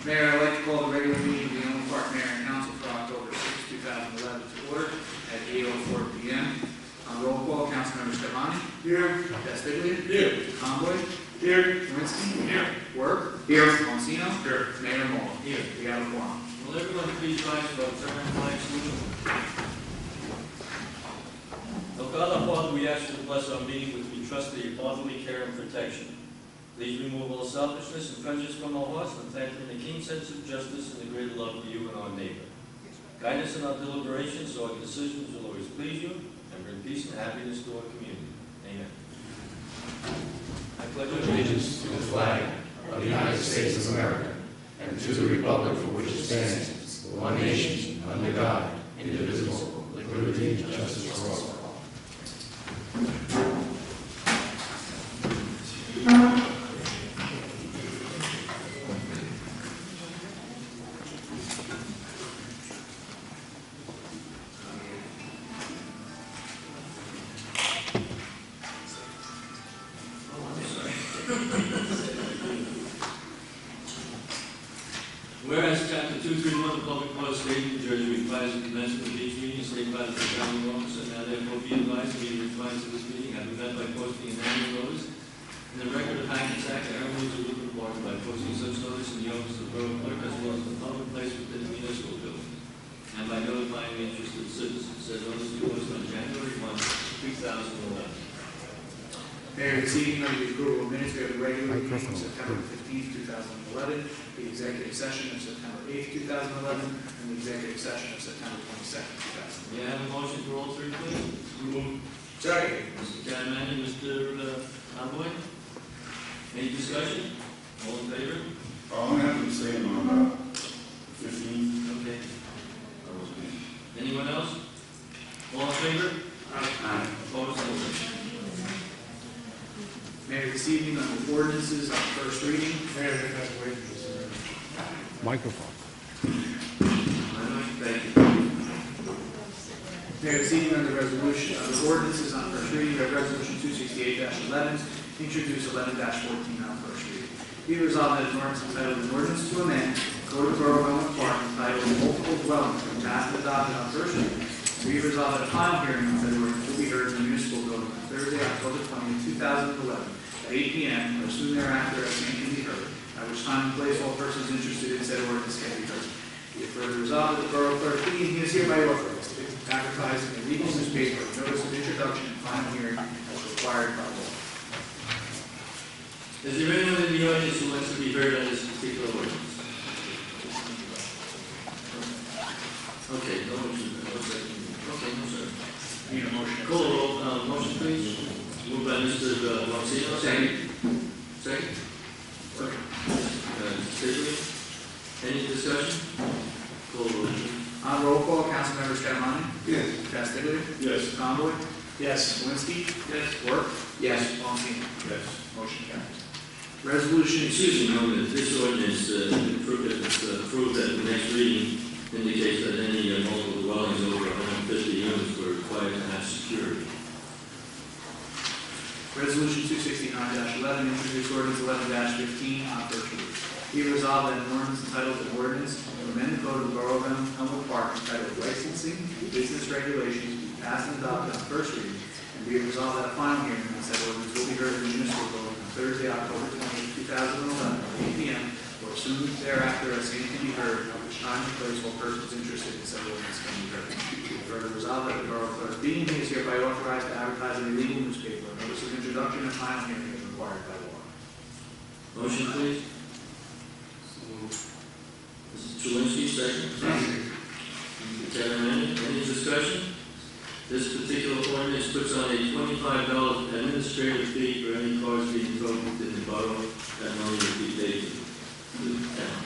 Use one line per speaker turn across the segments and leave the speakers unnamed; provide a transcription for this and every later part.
Mayor, I'd like to call the regular meeting of the Elmwood Park Mayor and Council for October 6, 2011 to order at 8:04 p.m. On roll call, Councilmember Scarpani. Here. Castiglia. Here. Conboy. Here. Winston. Here. Work. Here. Monsino. Here. Mayor Moore. Here. We have a quorum.
Will everyone please rise for the turn flag salute? Oh God, our Father, we ask you to bless our meeting which we trust to your fatherly care and protection. Please remove all selfishness and prejudice from our hearts and plant in a keen sense of justice and a greater love for you and our neighbor. Guide us in our deliberations so our decisions will always please you and bring peace and happiness to our community. Amen. I pledge
allegiance to the flag of the United States of America and to the republic for which it stands, one nation, under God, indivisible, with liberty and justice for all.
Whereas Chapter 231 of the Public Law of the State of New Jersey requires the commencement of each meeting, state by the presiding officer, now therefore be advised the meeting requirements of this meeting have been met by posting an annual notice in the record of Hackensack, Aaron Woods of Woodland Park, by posting such notice in the office of the Borough Clerk as well as the public place within the municipal building, and by notifying the interested citizens. Said notice to be posted on January 1, 2011.
Mayor, this evening under the approval of minutes, we have a regular meeting of September 15, 2011, the executive session of September 8, 2011, and the executive session of September 22, 2011.
May I have a motion for all three, please?
Second.
Mr. Catamani, Mr. Conboy? Any discussion? All in favor?
All I have to say on 15.
Okay. Anyone else? All in favor?
Aye.
Opposed? No.
Mayor, this evening under ordinances on first reading. Mayor,
Microphone.
Thank you.
Mayor, this evening under ordinances on first reading, we have resolution 268-11, introduce 11-14 on first reading. Be resolved that an ordinance entitled an ordinance to amend Code of Borough of Elmwood Park entitled multiple dwellings from passed and adopted on first reading. Be resolved that a final hearing on said ordinance will be heard in the municipal building on Thursday, October 20, 2011 at 8 p.m. or soon thereafter as may can be heard, at which time and place all persons interested in said ordinance can be heard. Be it further resolved that the Borough Clerk he is hereby authorized to advertise in the legal newspaper a notice of introduction and final hearing as required by law.
Is there anyone in the audience who wants to be heard on this particular ordinance? Okay, no motion. Okay, no sir.
Need a motion?
Call the roll. Motion, please. Moved by Mr. Monsino. Second. Second. Tigley. Any discussion? Call the roll.
On roll call, Councilmember Scarpani.
Yes.
Castiglia.
Yes.
Conboy. Yes. Lewinsky.
Yes.
Work.
Yes.
Monsino.
Yes.
Motion carries. Resolution.
Excuse me, no, this ordinance, approved at the next reading, indicates that any multiple dwellings over 150 units were required to have security.
Resolution 269-11, introduce ordinance 11-15 on first reading. Be resolved that an ordinance entitled an ordinance to amend the code of the Borough of Elmwood Park entitled licensing business regulations be passed and adopted on first reading, and be resolved that a final hearing on said ordinance will be heard in the municipal building on Thursday, October 20, 2011 at 8 p.m. or soon thereafter as same can be heard, at which time and place all persons interested in said ordinance can be heard. Further resolved that the Borough Clerk being he is hereby authorized to advertise in a legal newspaper a notice of introduction and final hearing as required by law.
Motion, please. Mrs. Chalinsky, second. Mr. Catamani, any discussion? This particular ordinance puts on a $25 administrative fee for any cars being towed within the borough. That money will be paid to the town.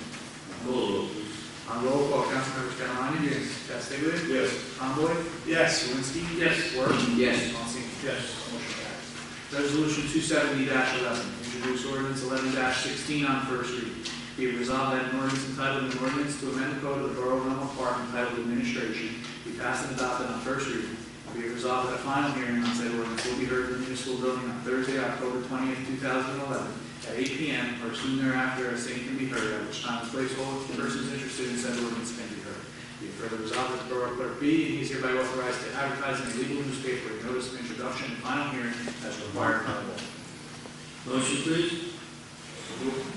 Call the roll, please.
On roll call, Councilmember Scarpani. Yes. Castiglia.
Yes.
Conboy.
Yes.
Lewinsky.
Yes.
Work.
Yes.
Monsino.
Yes.
Motion carries. Resolution 270-11, introduce ordinance 11-16 on first reading. Be it resolved that an ordinance entitled an ordinance to amend the code of the Borough of Elmwood Park entitled Administration be passed and adopted on first reading, Be it resolved that a final hearing on said ordinance will be heard in the municipal building on Thursday, October 20th, 2011, at 8 p.m. or soon thereafter, as same can be heard, at which time the placeholder for persons interested in said ordinance can be heard. Be it further resolved that the Borough Clerk be, and he is hereby authorized to advertise in a legal newspaper a notice of introduction and final hearing as required by law.
Motion, please. Moved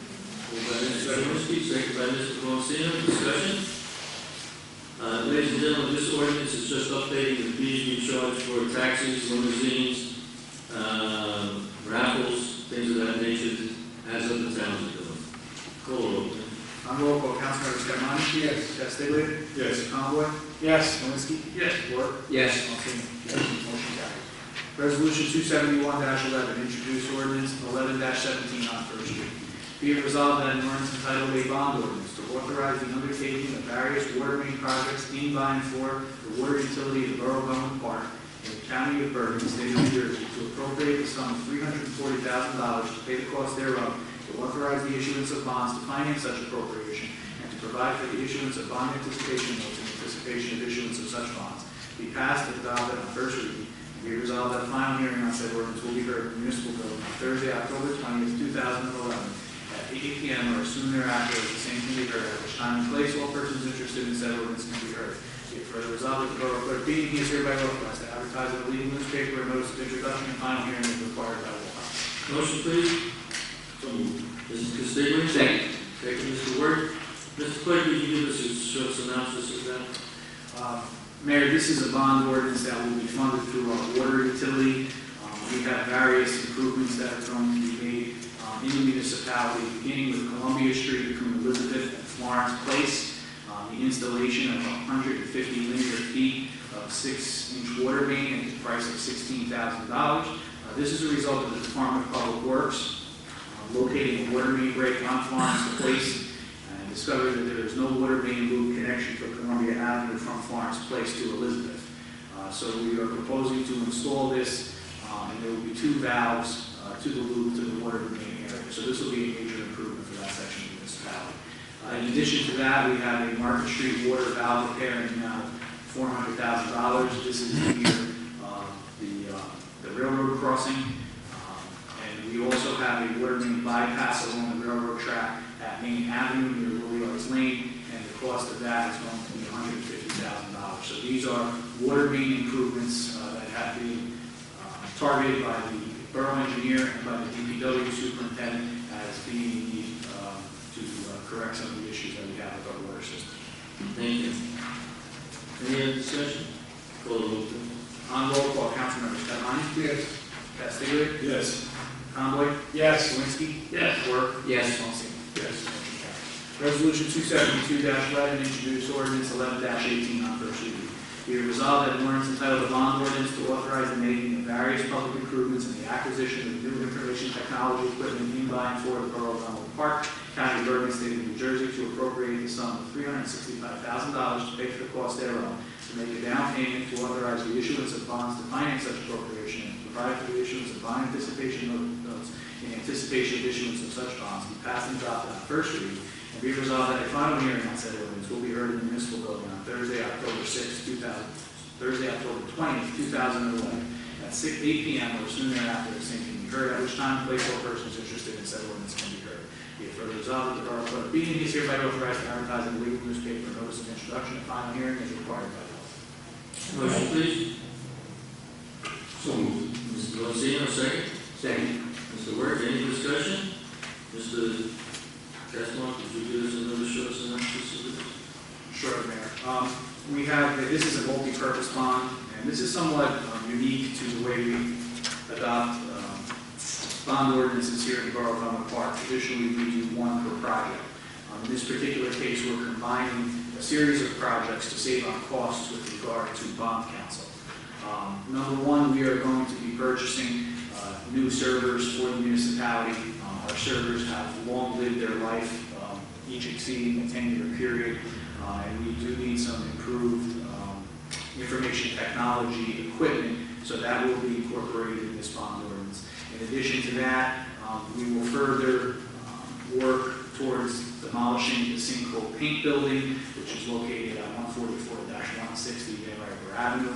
by Mr. Zelinski, second by Mr. Paulson. Discussion? Ladies and gentlemen, this ordinance is just updating the fees we charge for taxis, limousines, raffles, things of that nature, as of the towns are doing. Call roll, please.
On roll call, Councilmember Scarmani?
Yes.
Castiglia?
Yes.
Conboy?
Yes.
Zelinski? Yes. Work?
Yes.
Motion carries. Resolution 271-11, introduced ordinance 11-17 on first reading. Be it resolved that an ordinance entitled a bond ordinance to authorize the undertaking of various water main projects in by and for the water utility of the Borough of Elmwood Park in the County of Bergen, State of New Jersey, to appropriate the sum of $340,000 to pay the cost thereof, to authorize the issuance of bonds to finance such appropriation, and to provide for the issuance of bond anticipation notes in anticipation of issuance of such bonds, be passed and adopted on first reading. Be it resolved that a final hearing on said ordinance will be heard in the municipal building on Thursday, October 20th, 2011, at 8 p.m. or soon thereafter, as the same can be heard, at which time and place all persons interested in said ordinance can be heard. Be it further resolved that the Borough Clerk be, and he is hereby authorized to advertise in a legal newspaper a notice of introduction and final hearing as required by law.
Motion, please.
So moved.
Mrs. Castiglia?
Second.
Second, Mr. Word. Mr. Clerk, would you give us a short synopsis of that?
Mayor, this is a bond ordinance that will be funded through our water utility. We have various improvements that are going to be made in the municipality, beginning with Columbia Street between Elizabeth and Florence Place. The installation of 150 linear feet of 6-inch water main at the price of $16,000. This is a result of the Department of Public Works locating a water main break on Florence Place, discovered that there is no water main loop connection for Columbia Avenue from Florence Place to Elizabeth. So we are proposing to install this, and there will be 2 valves to the loop to the water main area. So this will be a major improvement for that section of the municipality. In addition to that, we have a Market Street water valve repair in the amount of $400,000. This is near the railroad crossing. And we also have a water main bypass along the railroad track at Main Avenue near Williams Lane, and the cost of that is going to be $150,000. So these are water main improvements that have been targeted by the borough engineer and by the DPW superintendent as being needed to correct some of the issues that we have with our water system.
Thank you. Any other discussion? Call the roll, please.
On roll call, Councilmember Scarmani?
Yes.
Castiglia?
Yes.
Conboy?
Yes.
Zelinski?
Yes.
Work?
Yes.
Paulson?
Yes.
Resolution 272-11, introduced ordinance 11-18 on first reading. Be it resolved that an ordinance entitled a bond ordinance to authorize the making of various public improvements and the acquisition of new information technology equipment in by and for the Borough of Elmwood Park, County of Bergen, State of New Jersey, to appropriate the sum of $365,000 to pay for the cost thereof, to make a down payment, to authorize the issuance of bonds to finance such appropriation, and to provide for the issuance of bond anticipation notes in anticipation of issuance of such bonds, be passed and adopted on first reading. And be resolved that a final hearing on said ordinance will be heard in the municipal building on Thursday, October 20th, 2011, at 8 p.m. or soon thereafter, the same can be heard, at which time and place all persons interested in said ordinance can be heard. Be it further resolved that the Borough Clerk be and he is hereby authorized to advertise in the legal newspaper a notice of introduction and final hearing as required by law.
Motion, please.
So moved.
Mr. Lozino, second.
Second.
Mr. Word, any discussion? Mr. Castle, could you give us another short synopsis of this?
Sure, Mayor. We have, this is a multi-purpose bond, and this is somewhat unique to the way we adopt bond ordinances here in the Borough of Elmwood Park. Traditionally, we do one per project. In this particular case, we're combining a series of projects to save on costs with regard to bond counsel. Number one, we are going to be purchasing new servers for the municipality. Our servers have long lived their life, each exceeding a 10-year period, and we do need some improved information technology equipment, so that will be incorporated in this bond ordinance. In addition to that, we will further work towards demolishing the Sinkhole Paint Building, which is located at 144-160 Van Riper Avenue.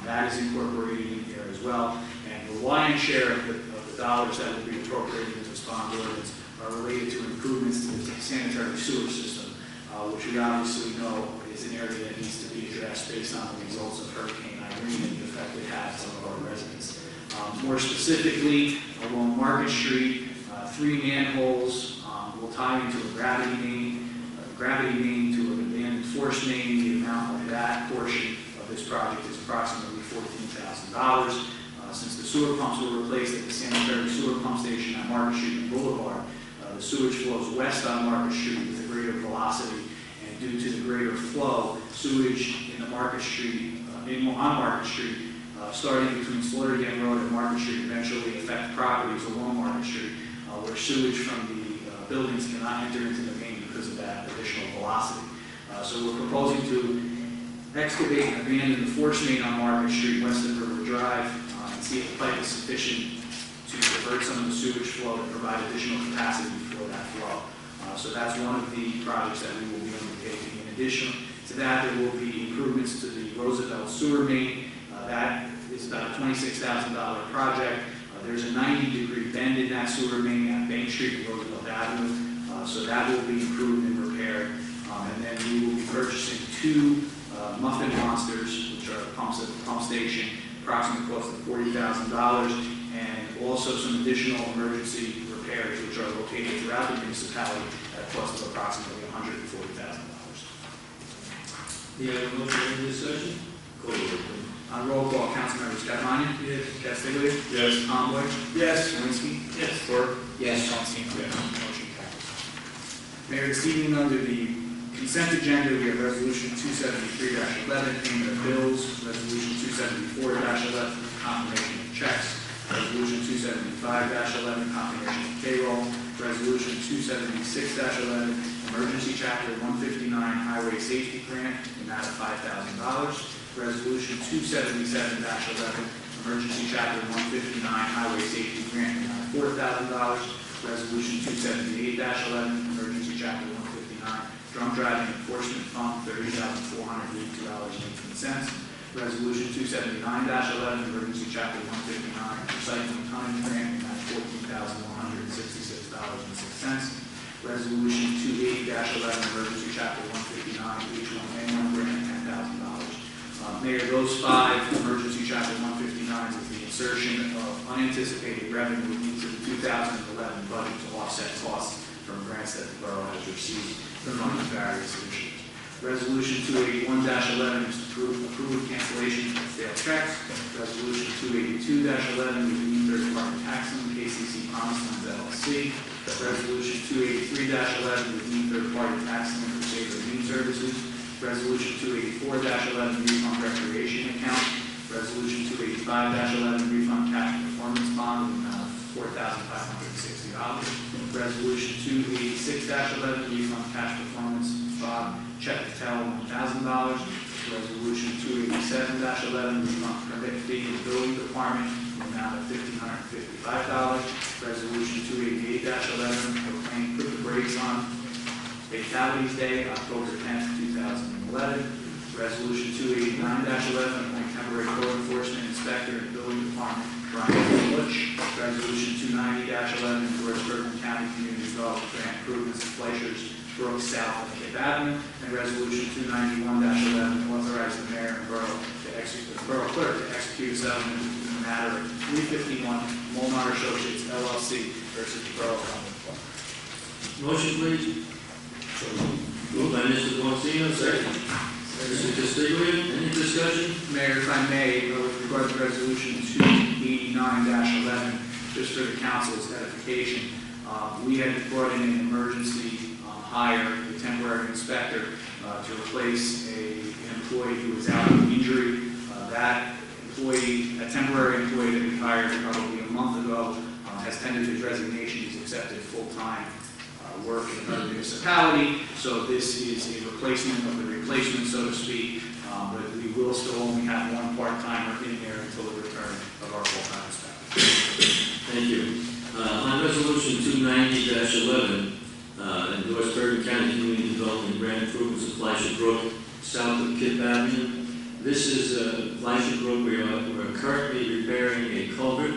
That is incorporated in here as well. And the lion's share of the dollars that will be appropriated in this bond ordinance are related to improvements to the sanitary sewer system, which we obviously know is an area that needs to be addressed based on the results of Hurricane Irene and the effect it had on some of our residents. More specifically, along Market Street, 3 manholes will tie into a gravity main to an abandoned force main. The amount of that portion of this project is approximately $14,000. Since the sewer pumps were replaced at the sanitary sewer pump station at Market Street and Boulevard, the sewage flows west on Market Street with a greater velocity, and due to the greater flow, sewage in the Market Street, on Market Street, starting between Slaughter Dam Road and Market Street, eventually affect properties along Market Street, where sewage from the buildings cannot enter into the main because of that additional velocity. So we're proposing to excavate and abandon the force main on Market Street west of River Drive, and see if the pipe is sufficient to divert some of the sewage flow and provide additional capacity for that flow. So that's one of the projects that we will be undertaking. In addition to that, there will be improvements to the Roosevelt sewer main. That is about a $26,000 project. There's a 90-degree bend in that sewer main at Bank Street and Roosevelt Avenue. So that will be improved and repaired. And then we will be purchasing 2 Muffin Monsters, which are pumps at the pump station, approximately cost of $40,000, and also some additional emergency repairs, which are located throughout the municipality at a cost of approximately $140,000.
Any other motion in discussion? Call the roll, please.
On roll call, Councilmembers Capani?
Yes.
Castiglia?
Yes.
Conboy?
Yes.
Zelinski?
Yes.
Quirk?
Yes.
Alstino? Motion carries. Mayor, this evening under the consent agenda, we have Resolution 273-11, payment of bills, Resolution 274-11, confirmation of checks, Resolution 275-11, confirmation of payroll, Resolution 276-11, emergency chapter 159 highway safety grant, in amount of $5,000, Resolution 277-11, emergency chapter 159 highway safety grant, in amount of $4,000, Resolution 278-11, emergency chapter 159 drunk driving enforcement fund, $30,482.18. Resolution 279-11, emergency chapter 159 recycling tonnage grant, in amount of $14,166.06. Resolution 280-11, emergency chapter 159 H1N1 grant, $10,000. Mayor, those 5 emergency chapter 159s is the insertion of unanticipated revenue into the 2011 budget to offset costs from grants that the borough has received from various initiatives. Resolution 281-11 is to approve cancellation of failed checks. Resolution 282-11 redeem third-party tax lien KCC Promise Lands LLC. Resolution 283-11 redeem third-party tax lien for Saver Lien Services. Resolution 284-11 refund recreation account. Resolution 285-11 refund cash performance bond in the amount of $4,560. Resolution 286-11 refund cash performance bond check to tell $1,000. Resolution 287-11 refund permit fee in the building department in the amount of $1,555. Resolution 288-11 proclaim put the brakes on Fatalities Day, October 10th, 2011. Resolution 289-11 appoint temporary code enforcement inspector in the building department Brian Butch. Resolution 290-11 endorse Bergen County Community Development Grant improvements at Fleischer's Brook South of Cape Avenue. And Resolution 291-11 authorize the mayor and borough clerk to execute a settlement in the matter of 351 Molnar Associates LLC versus the Borough Common Club.
Motion, please. Moved by Mr. D'Agostino, second. Mr. Castiglia, any discussion?
Mayor, if I may, with regard to Resolution 289-11, just for the council's edification, we had brought in an emergency hire, a temporary inspector, to replace an employee who was out of injury. That temporary employee that we hired probably a month ago has tendered his resignation. He's accepted full-time work in another municipality. So this is a replacement of the replacement, so to speak. But we will still only have 1 part-timer in there until the return of our full-time inspector.
Thank you. On Resolution 290-11, endorse Bergen County Community Development Grant improvements at Fleischer Brook, south of Kip Avenue. This is Fleischer Brook. We're currently repairing a culvert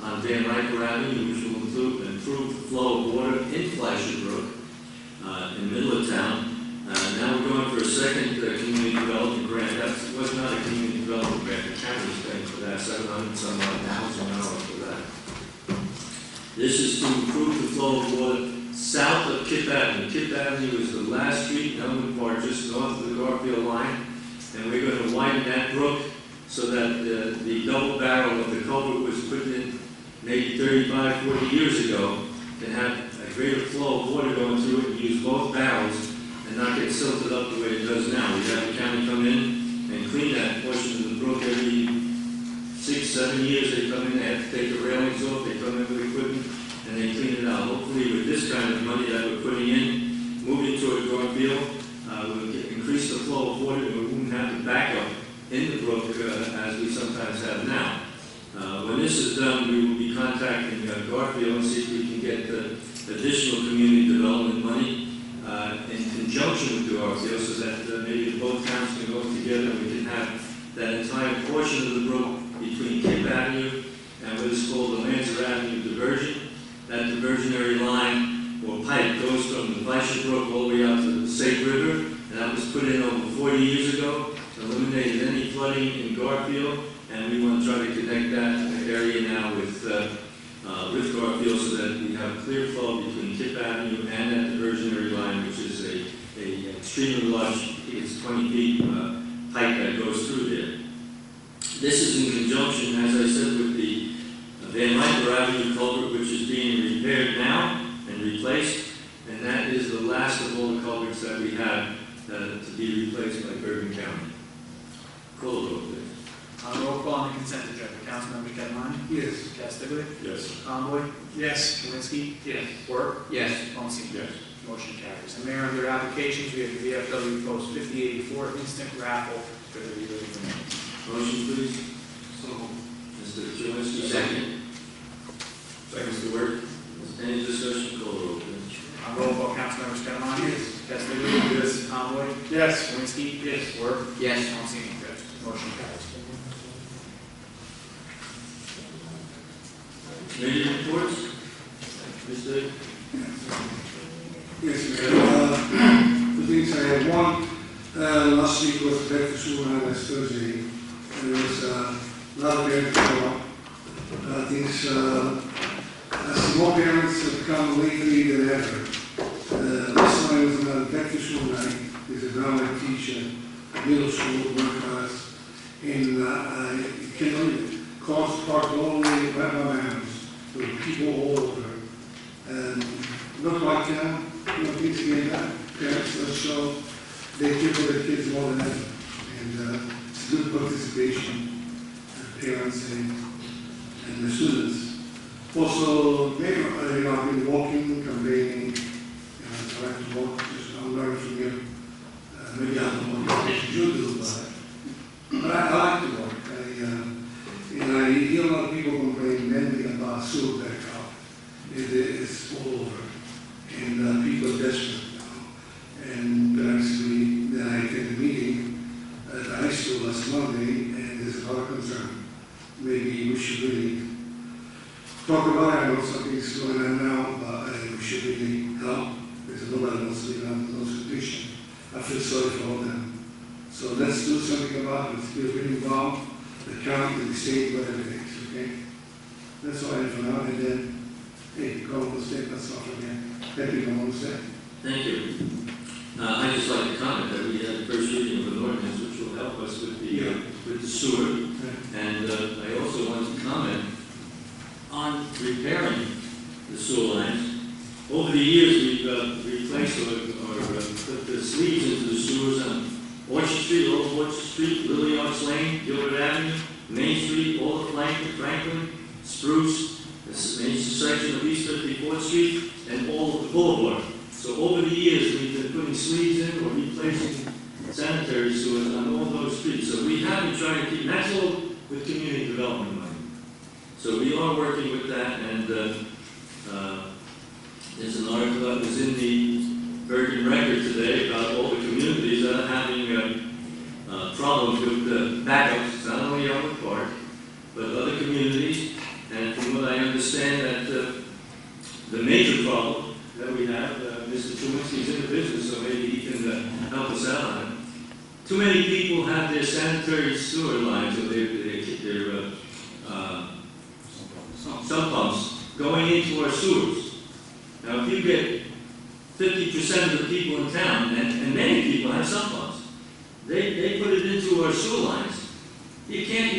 on Van Riper Avenue, which will improve the flow of water in Fleischer Brook in the middle of town. Now we're going for a second community development grant. That was not a community development grant. The county is paying for that, $700,000 for that. This is to improve the flow of water south of Kip Avenue. Kip Avenue is the last street in Elmwood Park, just north of the Garfield line. And we're going to widen that brook so that the double barrel of the culvert was put in maybe 35, 40 years ago, can have a greater flow of water going through it and use both barrels and not get silted up the way it does now. We have the county come in and clean that portion of the brook every 6, 7 years. They come in, they have to take the railings off, they come in with equipment, and they clean it out. Hopefully with this kind of money that we're putting in, moving toward Garfield, we'll increase the flow of water and we won't have to back up in the brook as we sometimes have now. When this is done, we will be contacting Garfield and see if we can get additional community development money in conjunction with Garfield so that maybe both towns can go together and we can have that entire portion of the brook between Kip Avenue and what is called the Lancer Avenue diversion. That diversionary line or pipe goes from the Fleischer Brook all the way out to the Safe River, and that was put in over 40 years ago, eliminated any flooding in Garfield, and we want to try to connect that area now with Garfield so that we have clear flow between Kip Avenue and that diversionary line, which is a extremely large, it's 20 feet pipe that goes through there. This is in conjunction, as I said, with the Van Riper Avenue culvert, which is being repaired now and replaced, and that is the last of all the culverts that we have to be replaced by Bergen County. Call the roll, please.
Roll call on the consent agenda. Councilmember Catalani?
Yes.
Castaglia?
Yes.
Conboy? Yes. Kowinski?
Yes.
Work?
Yes.
Valencia?
Yes.
Motion carries. And Mayor, under applications, we have the VFW Post 5084 instant raffle for the reader of the minutes.
Motion, please. Mr. Kowinski, second. Mr. Work. Any discussion? Call the roll, please.
Roll call, Councilmembers Catalani? Yes. Castaglia? Yes. Conboy?
Yes.
Kowinski? Yes. Work?
Yes.
Valencia? Yes. Motion carries.
Committee reports? Mr.
Yes, Mayor. Two things. I had one. Last week was back to school and last Thursday. And there was a lot of parents show up. I see more parents have come lately than ever. This time was a back to school night. There's a drama teacher, middle school, one class. And you can't believe it. Cars parked all the way right by my house. There were people all over. And look like things getting done. Parents that show they care for their kids more than ever. And it's good participation of parents and the students. Also, I've been walking, campaigning, trying to walk, I'm learning from you. Maybe I don't know what you do, but I like to walk. I hear a lot of people complain mainly about sewer backup. It's all over. And people are desperate now. And actually, then I attended a meeting at the high school last Monday, and there's a lot of concern. Maybe we should really talk about it. I know something's going on now, but we should really help, because nobody wants to be in those conditions. I feel sorry for all of them. So let's do something about it. Let's be really involved. The county, the state, whatever it is, okay? That's all I have for now, and then, hey, go on the state, that's all from here. Happy to go on the state.
Thank you. I'd just like to comment that we had the first reading of an ordinance which will help us with the sewer. And I also want to comment on repairing the sewer lines. Over the years, we've replaced or put the sleeves into the sewers on Orchard Street, Old Orchard Street, Lily Arch Lane, Gilbert Avenue, Main Street, all of Franklin, Spruce, the main section of East 54th Street, and all of the boulevard. So over the years, we've been putting sleeves in or replacing sanitary sewers on all those streets. So we have been trying to keep, and that's all with community development money. So we are working with that, and there's an article that was in the Bergen Record today about all the communities that are having problems with the major problem that we have. Mr. Truinsky's in the business, so maybe he can help us out on it. Too many people have their sanitary sewer lines, or their sump pumps, going into our sewers. Now, if you get 50% of the people in town, and many people have sump pumps, they put it into our sewer lines. You can't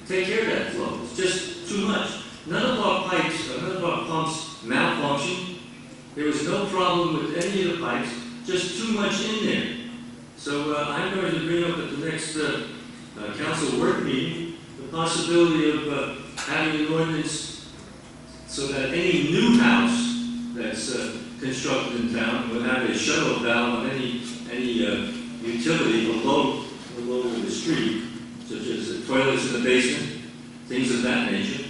take care of that flow. It's just too much. None of our pipes, none of our pumps malfunction. There was no problem with any of the pipes, just too much in there. So I'm going to bring up at the next council work meeting the possibility of having an ordinance so that any new house that's constructed in town will have a shut-off valve on any utility below the street, such as the toilets in the basement, things of that nature.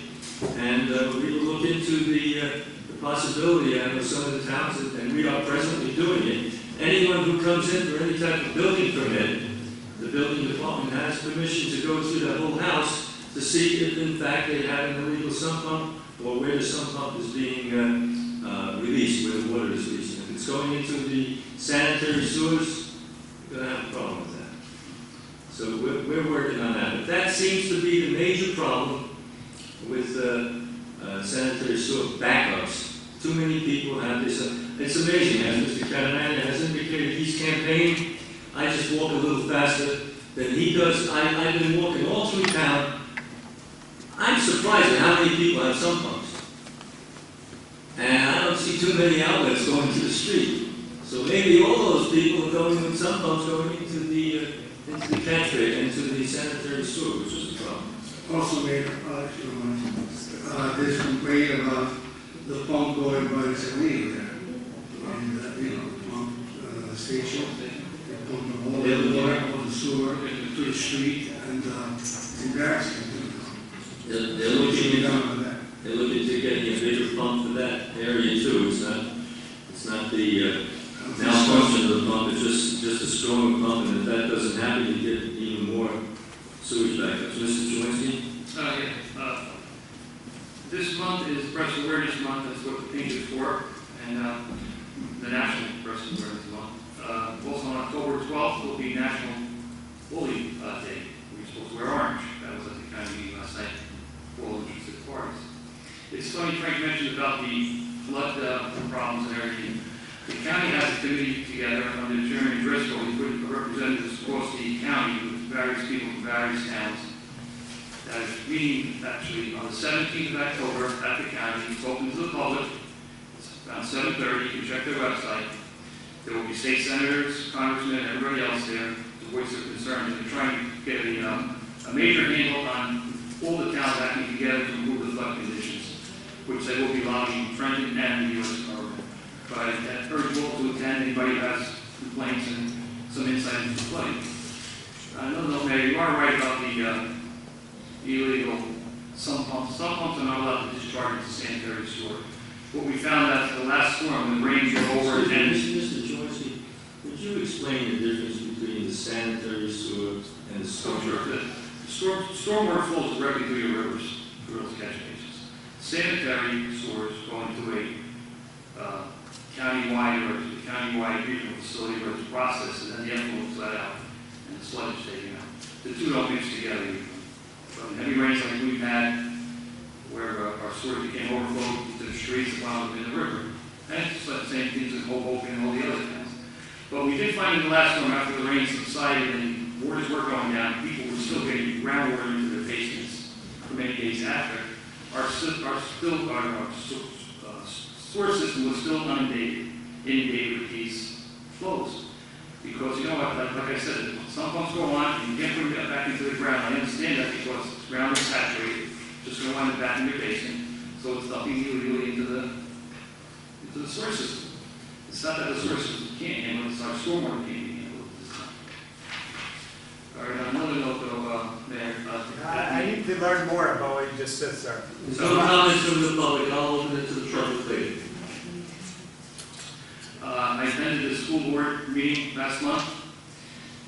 And we will look into the possibility of some of the towns, and we are presently doing it. Anyone who comes in for any type of building permit, the building department has permission to go through that whole house to see if in fact they have an illegal sump pump or where the sump pump is being released, where the water is released. If it's going into the sanitary sewers, we're going to have a problem with that. So we're working on that. But that seems to be the major problem with sanitary sewer backups. Too many people have this. It's amazing, as Mr. Catamania has indicated, he's campaigning. I just walk a little faster than he does. I've been walking all through town. I'm surprised at how many people have sump pumps. And I don't see too many outlets going to the street. So maybe all those people are going with sump pumps going into the catchway, into the sanitary sewer, which is a problem.
Also, Mayor, there's complaint about the pump going by the Selene there. And, the pump station, they pump the water or the sewer to the street, and it's embarrassing.
They're looking to get a bigger pump for that area too. It's not the malfunction of the pump, it's just a stronger pump, and if that doesn't happen, you get even more sewage backups. Mr. Chewinski?
This month is Breast Awareness Month. That's what the pink is for, and the National Breast Awareness Month. Also on October 12th will be National Bully Day. We're supposed to wear orange. That was at the county meeting last night for all interested parties. It's funny Frank mentioned about the flood problems and everything. The county has a committee together under Chairman Driscoll. We put representatives across the county with various people from various towns. That is meeting actually on the 17th of October at the county. It's open to the public. It's around 7:30. You can check their website. There will be state senators, congressmen, and everybody else there to voice their concerns. They're trying to get a major handle on all the towns acting together to improve the flood conditions, which they will be lobbying Trenton and the U.S. government. But I urge you all to attend. Anybody who has complaints and some insight into flooding. I don't know, Mayor, you are right about the illegal sump pumps. Sump pumps are not allowed to discharge into sanitary sewer. What we found after the last storm, when the rains were over, and
Mr. Chewinski, would you explain the difference between the sanitary sewer and the stormwater?
Stormwater flows directly through your rivers, through those catch basins. Sanitary sewers go into a countywide regional facility where it's processed, and then the effluent is let out, and the sludge is taken out. The two don't mix together. From heavy rains like we've had, where our sewer became overflowed to the streets, the bottom in the river. And it's just like the same things in Hoboken and all the other towns. But we did find in the last storm, after the rain subsided and waters were going down, people were still getting groundwater into their basements for many days after. Our sewer system was still inundated with these flows. Because, you know what, like I said, some pumps go on and you can't put them back into the ground. I understand that because the ground is saturated. Just going to wind it back in your basement. So it's dumping illegally into the sewer system. It's not that the sewer system can't handle it, it's our stormwater can't be handled at this time. All right, on another note though, Mayor.
I need to learn more about what you just said, sir.
So comments from the public, I'll open it to the public, please.
I attended the school board meeting last month,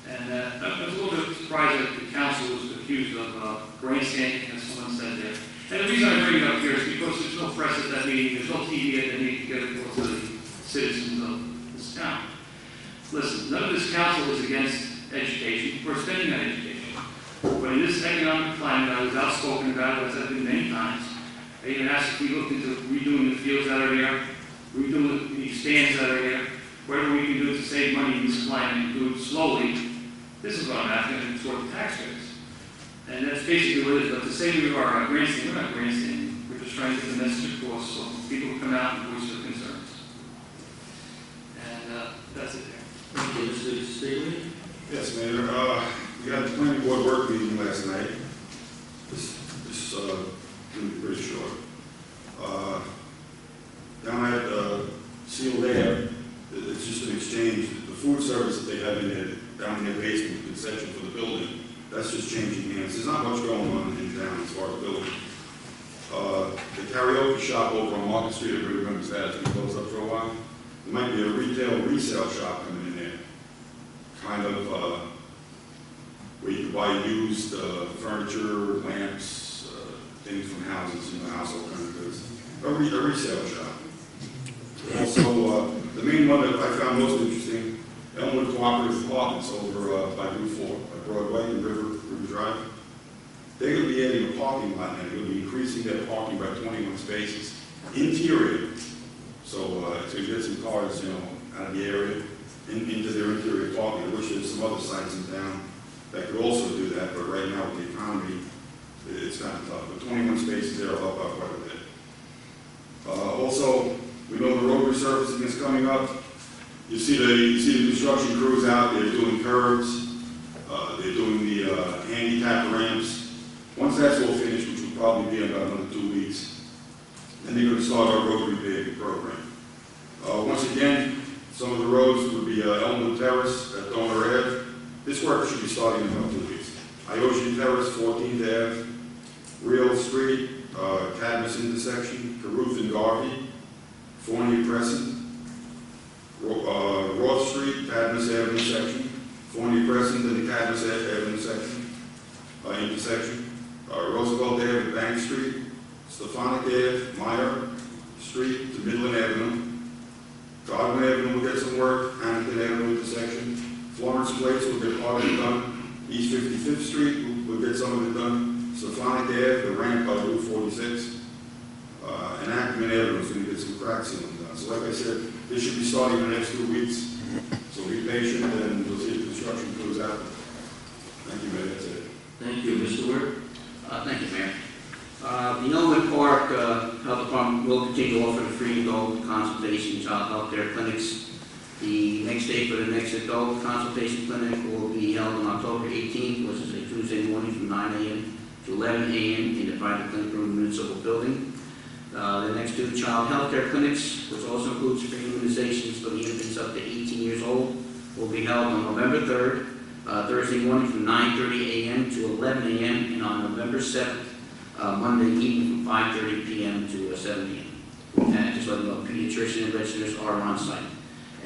and I was a little bit surprised that the council was accused of grandstanding, as someone said there. And the reason I bring it up here is because there's no press at that meeting, there's no TV at that meeting to get it to the citizens of this town. Listen, none of this council is against education, we're spending on education. But in this economic climate, I was outspoken about it, as I've been many times. I even asked if we looked into redoing the fields that are there, redoing the stands that are there, whatever we can do to save money in this climate, and do it slowly. This is what I'm asking, and toward the taxpayers. And that's basically what it is. But to say we are grandstanding, we're not grandstanding. We're just trying to get the message across so people come out and voice their concerns. And that's it there.
Thank you, Mr. Staley.
Yes, Mayor. We had the planning board work meeting last night. This going to be pretty short. Down at Sealed Air, it's just an exchange. The food service that they have in there, down in their basement, the section for the building, that's just changing hands. There's not much going on in town as far as building. The karaoke shop over on Market Street, everybody remembers that, it's been closed up for a while. There might be a retail resale shop coming in there, kind of where you can buy used furniture, lamps, things from houses, household kind of goods. A resale shop. Also, the main one that I found most interesting, Elmwood Cooperative Apartments over by Route 4, by Broadway and River Drive. They're going to be adding a parking lot now. They're going to be increasing their parking by 21 spaces. Interior. So it's going to get some cars, out of the area into their interior parking. I wish there was some other sites in town that could also do that, but right now with the economy, it's kind of tough. But 21 spaces there will help out quite a bit. Also, we know the road resurfacing is coming up. You see the construction crews out there doing curbs. They're doing the handicap ramps. Once that's all finished, which will probably be in about another 2 weeks, then they're going to start our road repaving program. Once again, some of the roads would be Elmwood Terrace at Donor Ave. This work should be starting in about 2 weeks. Iosha Terrace, 14th Ave, Real Street, Cadmus intersection, Caruth and Garvey, Fournier Crescent, Roth Street, Cadmus Avenue section, Fournier Crescent and the Cadmus Avenue section, intersection, Roosevelt Ave, Bank Street, Stefanik Ave, Meyer Street to Midland Avenue, Godwin Avenue will get some work, Hamilton Avenue intersection, Florence Place will get part of it done, East 55th Street will get some of it done, Stefanik Ave, the ramp by Route 46, and Ackerman Avenue is going to get some crack sealing done. So like I said, this should be starting in the next 2 weeks. So be patient and we'll see if construction goes out. Thank you, Mayor. That's it.
Thank you, Mr. Ward.
Thank you, Mayor. The Elmwood Park Health Department will continue to offer the free adult consultation child health care clinics. The next date for the next adult consultation clinic will be held on October 18th, which is a Tuesday morning from 9 a.m. to 11 a.m. in the private clinic room municipal building. The next two child health care clinics, which also includes free immunizations for the infants up to 18 years old, will be held on November 3rd, Thursday morning from 9:30 a.m. to 11 a.m. and on November 7th, Monday evening from 5:30 p.m. to 7 p.m. And just let you know, pediatrician and registrars are on site.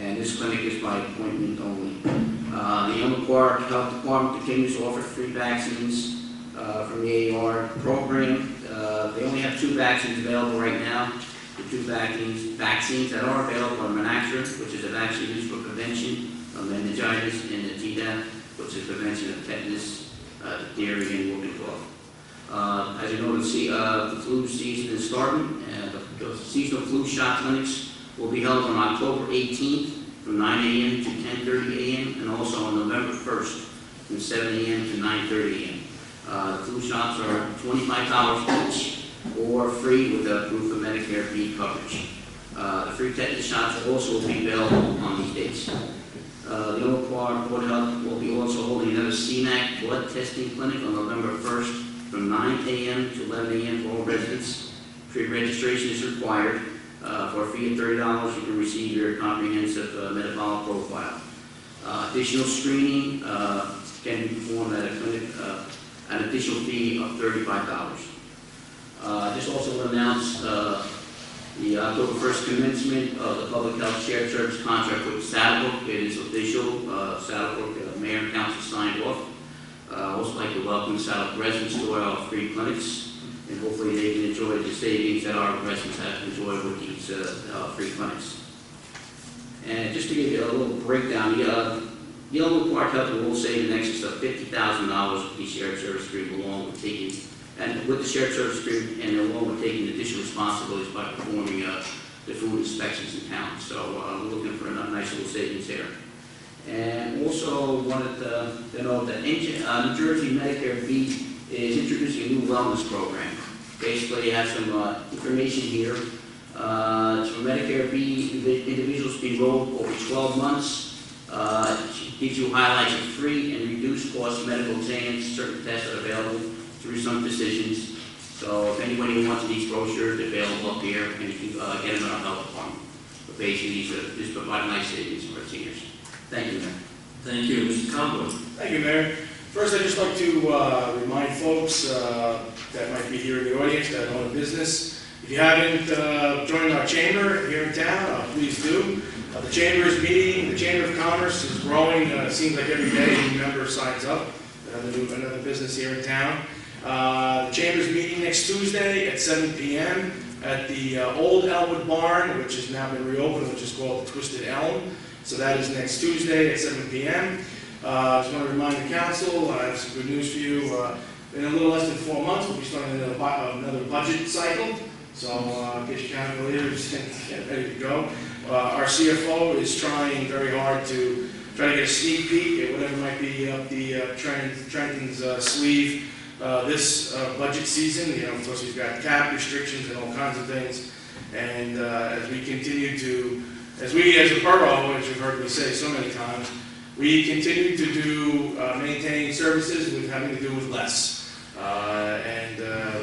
And this clinic is by appointment only. The Elmwood Park Health Department continues to offer free vaccines from the AR program. They only have 2 vaccines available right now. The 2 vaccines that are available are Menaxtra, which is a vaccine used for prevention of meningitis, and the Tdap, which is prevention of tetanus, diarrhea, and whooping cough. As you know, the flu season is starting, and the seasonal flu shot clinics will be held on October 18th from 9 a.m. to 10:30 a.m. and also on November 1st from 7 a.m. to 9:30 a.m. The flu shots are $25 each or free with a proof of Medicare fee coverage. The free tetanus shots will also be available on these dates. The Elmwood Park Board of Health will be also holding another CMAC blood testing clinic on November 1st from 9 a.m. to 11 a.m. for all residents. Pre-registration is required. For a fee of $30, you can receive your comprehensive metabolic profile. Additional screening can be performed at a clinic, an additional fee of $35. This also will announce the October 1st commencement of the Public Health Shared Service contract with Saddlebrook. It is official. Saddlebrook Mayor and Council signed off. Also like to welcome Saddlebrook residents to our free clinics. and hopefully they can enjoy the savings that our residents have enjoyed with these free clinics. And just to give you a little breakdown, the Elmwood Park Health will save in excess of $50,000 with the shared service agreement, along with taking, and with the shared service agreement, and along with taking additional responsibilities by performing the food inspections in town. So we're looking for a nice little savings there. And also wanted to know that New Jersey Medicare B is introducing a new wellness program. Basically, you have some information here. It's for Medicare B individuals to be enrolled over 12 months. It gives you highlights of free and reduced cost medical exams, certain tests that are available through some physicians. So if anybody wants these brochures, they're available up here, and you can get them in our health department. But basically, these provide nice savings for our seniors. Thank you, Mayor.
Thank you, Mr. Conklin.
Thank you, Mayor. First, I'd just like to remind folks that might be here in the audience that own a business. If you haven't joined our chamber here in town, please do. The chamber is meeting. The Chamber of Commerce is growing. It seems like every day a new member signs up. Another business here in town. The chamber is meeting next Tuesday at 7 p.m. at the old Elmwood Barn, which has now been reopened, which is called the Twisted Elm. So that is next Tuesday at 7 p.m. I just want to remind the council, I have some good news for you. In a little less than 4 months, we'll be starting another budget cycle. So get your calculators and get ready to go. Our CFO is trying very hard to try to get a sneak peek at whatever might be up the Trenton's sleeve this budget season. You know, of course, we've got cap restrictions and all kinds of things. And as we continue to, as a borough, as you've heard me say so many times, we continue to maintain services with having to do with less.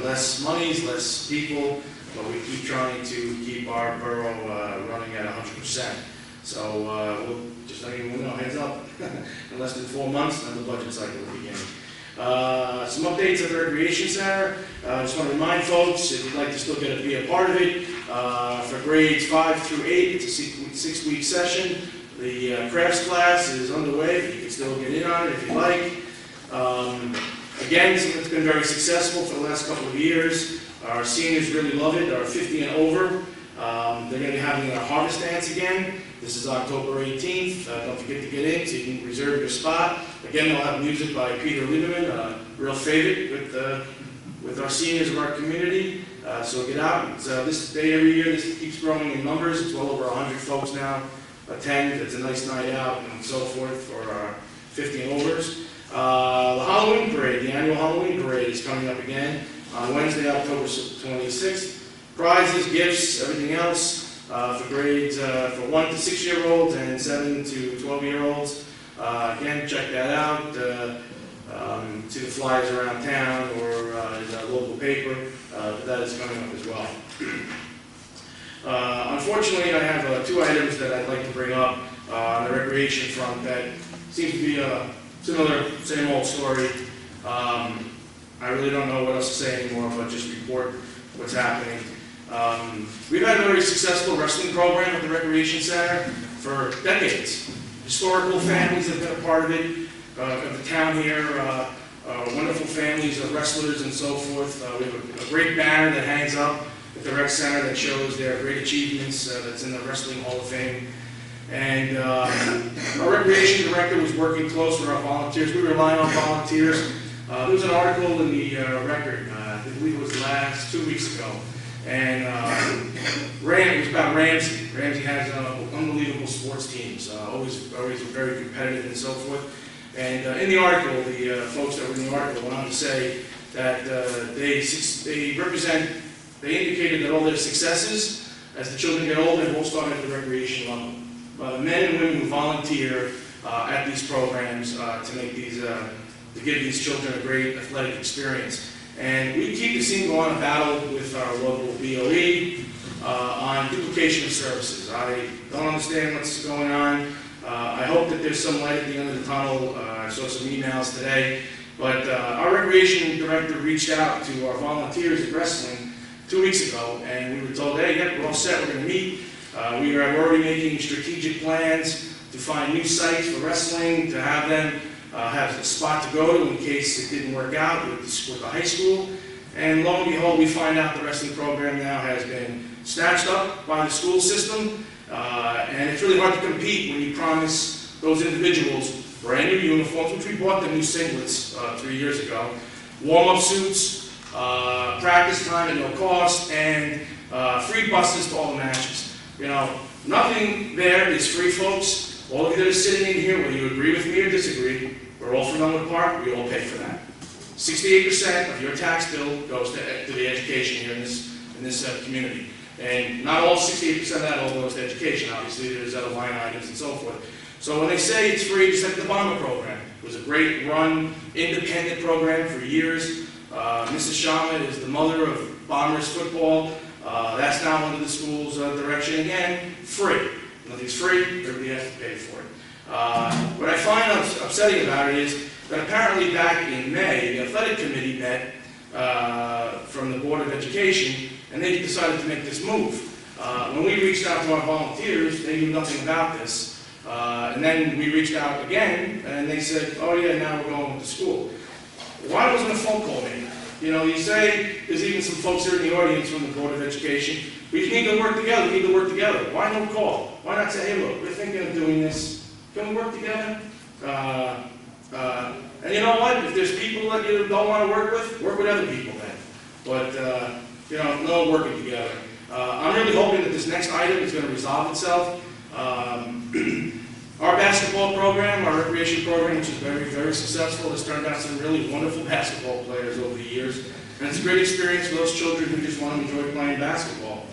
Less monies, less people, but we keep trying to keep our borough running at 100%. So we'll just let you know, heads up, in less than 4 months, then the budget cycle will begin. Some updates at the Recreation Center. I just want to remind folks, if you'd like to still be a part of it, for grades 5 through 8, it's a 6-week session. The crafts class is underway, but you can still get in on it if you like. Again, something that's been very successful for the last couple of years. Our seniors really love it. Our 50 and over. They're going to be having a harvest dance again. This is October 18th. Don't forget to get in so you can reserve your spot. Again, they'll have music by Peter Lieberman, a real favorite with our seniors of our community. So get out. This day every year, this keeps growing in numbers. It's well over 100 folks now attend. It's a nice night out and so forth for our 50 and overs. The Halloween parade, the annual Halloween parade is coming up again on Wednesday, October 26th. Prizes, gifts, everything else for grades for 1 to 6-year-olds and 7 to 12-year-olds. Again, check that out. See the flyers around town or in our local paper. That is coming up as well. Unfortunately, I have 2 items that I'd like to bring up on the recreation front that seems to be a similar, same old story. I really don't know what else to say anymore, but just report what's happening. We've had a very successful wrestling program at the Recreation Center for decades. Historical families have been a part of it, of the town here, wonderful families of wrestlers and so forth. We have a great banner that hangs up at the Rec Center that shows their great achievements that's in the Wrestling Hall of Fame. And our recreation director was working close with our volunteers. We rely on volunteers. There was an article in the record, I believe it was 2 weeks ago, and it was about Ramsey. Ramsey has unbelievable sports teams, always very competitive and so forth. And in the article, the folks that were in the article went on to say that they indicated that all their successes, as the children get older, will start at the recreation level. The men and women who volunteer at these programs to make these, to give these children a great athletic experience. And we keep the scene going, a battle with our local BOE on duplication of services. I don't understand what's going on. I hope that there's some light at the end of the tunnel. I saw some emails today. But our recreation director reached out to our volunteers at wrestling 2 weeks ago, and we were told, hey, yep, we're all set, we're going to meet. We are already making strategic plans to find new sites for wrestling, to have them have a spot to go to in case it didn't work out with the high school. And lo and behold, we find out the wrestling program now has been snatched up by the school system. And it's really hard to compete when you promise those individuals brand new uniforms, which we bought them new singlets 3 years ago, warm-up suits, practice time at no cost, and free buses to all the matches. You know, nothing there is free, folks. All of you that are sitting in here, whether you agree with me or disagree, we're all from Elmwood Park, we all pay for that. 68% of your tax bill goes to the education here in this community. And not all 68% of that all goes to education, obviously, there's other line items and so forth. So when they say it's free, just like the Bomber program, it was a great run, independent program for years. Mrs. Shama is the mother of Bombers football. That's now under the school's direction again, free. Nothing's free, everybody has to pay for it. What I find upsetting about it is that apparently back in May, the athletic committee met from the Board of Education, and they decided to make this move. When we reached out to our volunteers, they knew nothing about this. And then we reached out again, and they said, oh yeah, now we're going with the school. Why wasn't a phone call made? You know, you say there's even some folks here in the audience from the Board of Education. We need to work together, we need to work together. Why no call? Why not say, hey look, we're thinking of doing this. Can we work together? And you know what? If there's people that you don't want to work with other people then. But, you know, no working together. I'm really hoping that this next item is going to resolve itself. Our basketball program, our recreation program, which is very, very successful, has turned out some really wonderful basketball players over the years. And it's a great experience for those children who just want to enjoy playing basketball.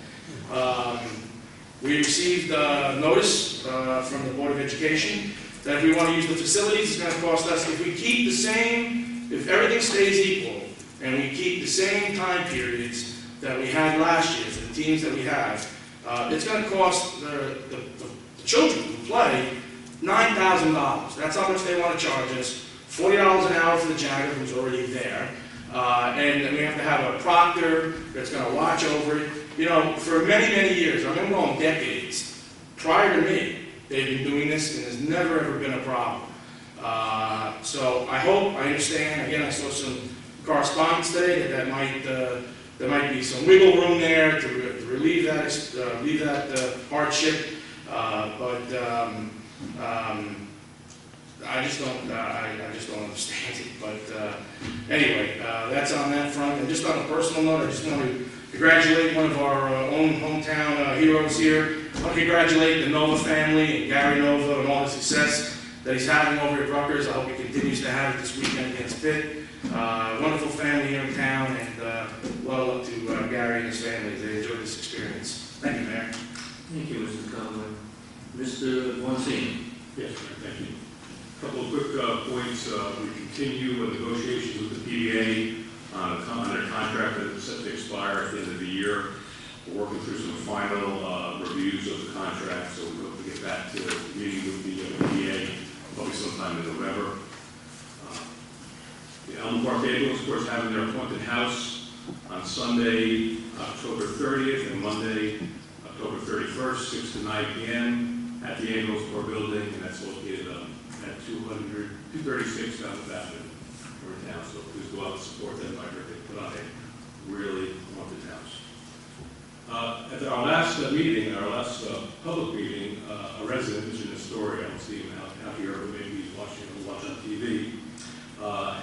We received notice from the Board of Education that if we want to use the facilities, it's going to cost us, if we keep the same, if everything stays equal, and we keep the same time periods that we had last year for the teams that we have, it's going to cost the children who play $9,000. That's how much they want to charge us. $40 an hour for the janitor who's already there. And then we have to have a proctor that's going to watch over it. You know, for many, many years, I remember going decades, prior to me, they've been doing this and there's never ever been a problem. So I hope, I understand, again, I saw some correspondence today that there might be some wiggle room there to relieve that hardship. I just don't understand it. But anyway, that's on that front. And just on a personal note, I just want to congratulate one of our own hometown heroes here. I want to congratulate the Nova family and Gary Nova and all the success that he's having over at Rutgers. I hope he continues to have it this weekend against Pitt. Wonderful family here in town, and well up to Gary and his family as they enjoy this experience. Thank you, Mayor.
Thank you, Mr. Conway. Mr. Vonsin.
Yes, thank you. A couple of quick points. We continue negotiations with the PBA on their contract that is set to expire at the end of the year. We're working through some final reviews of the contract, so we hope to get back to meeting with the PBA probably sometime in November. The Elmwood Park Ambulance Corps is having their haunted house on Sunday, October 30th, and Monday, October 31st, 6 to 9 p.m. at the Ambulance Corps building, and that's located at 236 South Avenue, in town. So please go out and support them. They put on a really haunted house. At our last meeting, our last public meeting, a resident, Mr. Nestori, I don't see him out here, but maybe he's watching on TV.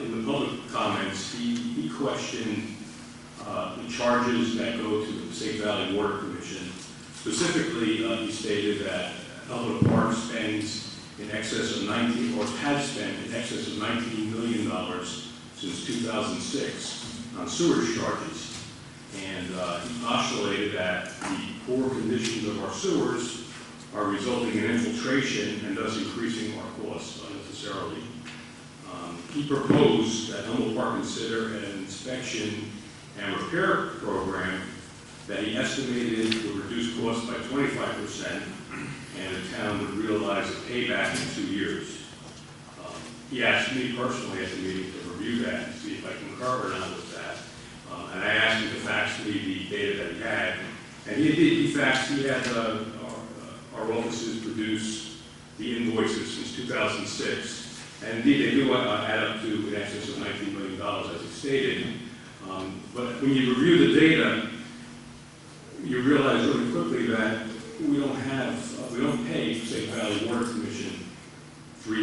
In the public comments, he questioned the charges that go to the Passaic Valley Water Commission. Specifically, he stated that Elmwood Park spends in excess of has spent in excess of $19 million since 2006 on sewage charges. And he postulated that the poor conditions of our sewers are resulting in infiltration and thus increasing our costs unnecessarily. He proposed that Elmwood Park consider an inspection and repair program that he estimated would reduce costs by 25%, and the town would realize a payback in 2 years. He asked me personally at the meeting to review that and see if I concur or not with that. And I asked him to fax me the data that he had, and he did. He had our offices produce the invoices since 2006. And indeed, they do add up to in excess of $19 million, as he stated. But when you review the data, you realize really quickly that we don't pay Passaic Valley Water Commission $4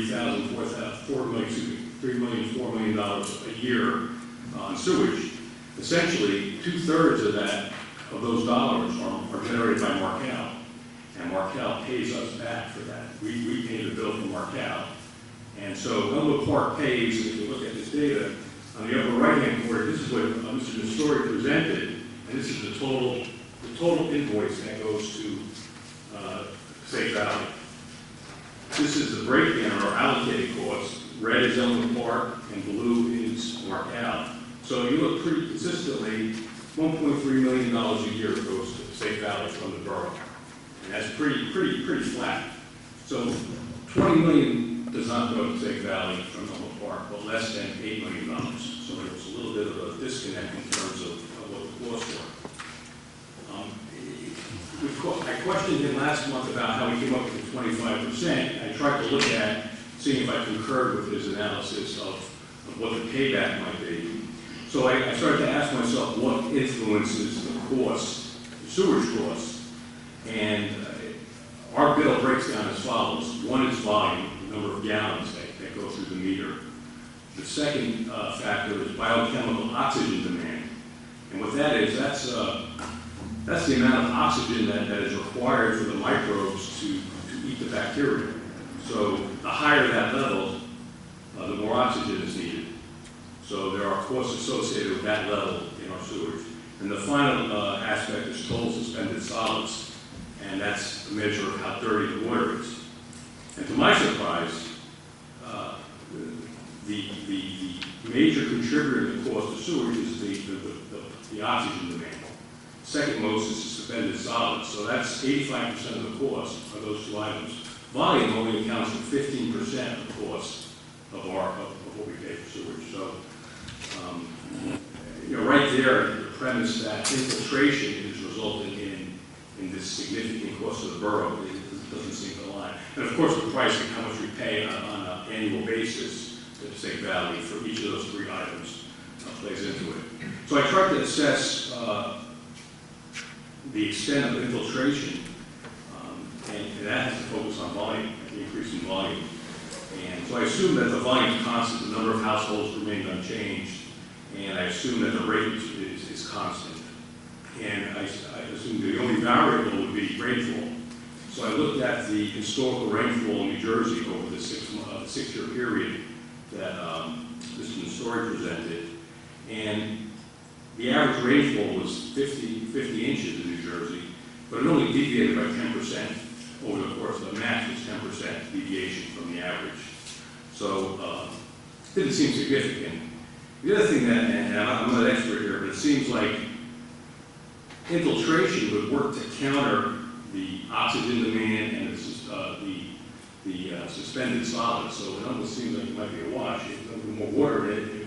million a year on sewage. Essentially, 2/3 of those dollars are generated by Markel, and Markel pays us back for that. We pay the bill from Markel. And so Elmwood Park pays, if you look at this data, on the upper right-hand corner, this is what Mr. Nestori presented, and this is the total invoice that goes to Passaic Valley. This is the breakdown or allocated cost. Red is Elmwood Park and blue is Markel. So you look pretty consistently, $1.3 million a year goes to Passaic Valley from the borough. And that's pretty flat. So $20 million does not go to Passaic Valley from Elmwood Park, but less than $8 million. So there's a little bit of a disconnect in terms of what the costs were. I questioned him last month about how he came up with the 25%. I tried to look at, seeing if I concurred with his analysis of what the payback might be. So I started to ask myself what influences the cost, the sewage costs. And our bill breaks down as follows. One is volume, the number of gallons that go through the meter. The second factor is biochemical oxygen demand. And what that is, that's the amount of oxygen that is required for the microbes to eat the bacteria. So the higher that level, the more oxygen is needed. So there are costs associated with that level in our sewage. And the final aspect is total suspended solids, and that's a measure of how dirty the water is. And to my surprise, the major contributor to the cost of sewage is the oxygen demand. Second most is suspended solids, so that's 85% of the cost of those two items. Volume only accounts for 15% of the cost of what we pay for sewage. So, right there, the premise that infiltration is resulting in this significant cost of the borough, it doesn't seem to align. And of course, the pricing, how much we pay on an annual basis to Passaic Valley for each of those three items plays into it. So I tried to assess the extent of infiltration, and that has to focus on volume, the increase in volume. And so I assume that the volume is constant, the number of households remained unchanged, and I assume that the rate is constant. And I assume the only variable would be rainfall. So I looked at the historical rainfall in New Jersey over the six-year period that Mr. Nestori presented, and the average rainfall was 50 inches in New Jersey, but it only deviated by 10% over the course. The max was 10% deviation from the average. So it didn't seem significant. The other thing that, and I'm not an expert here, but it seems like infiltration would work to counter the oxygen demand and the suspended solids. So it almost seems like it might be a wash. If there were more water in it,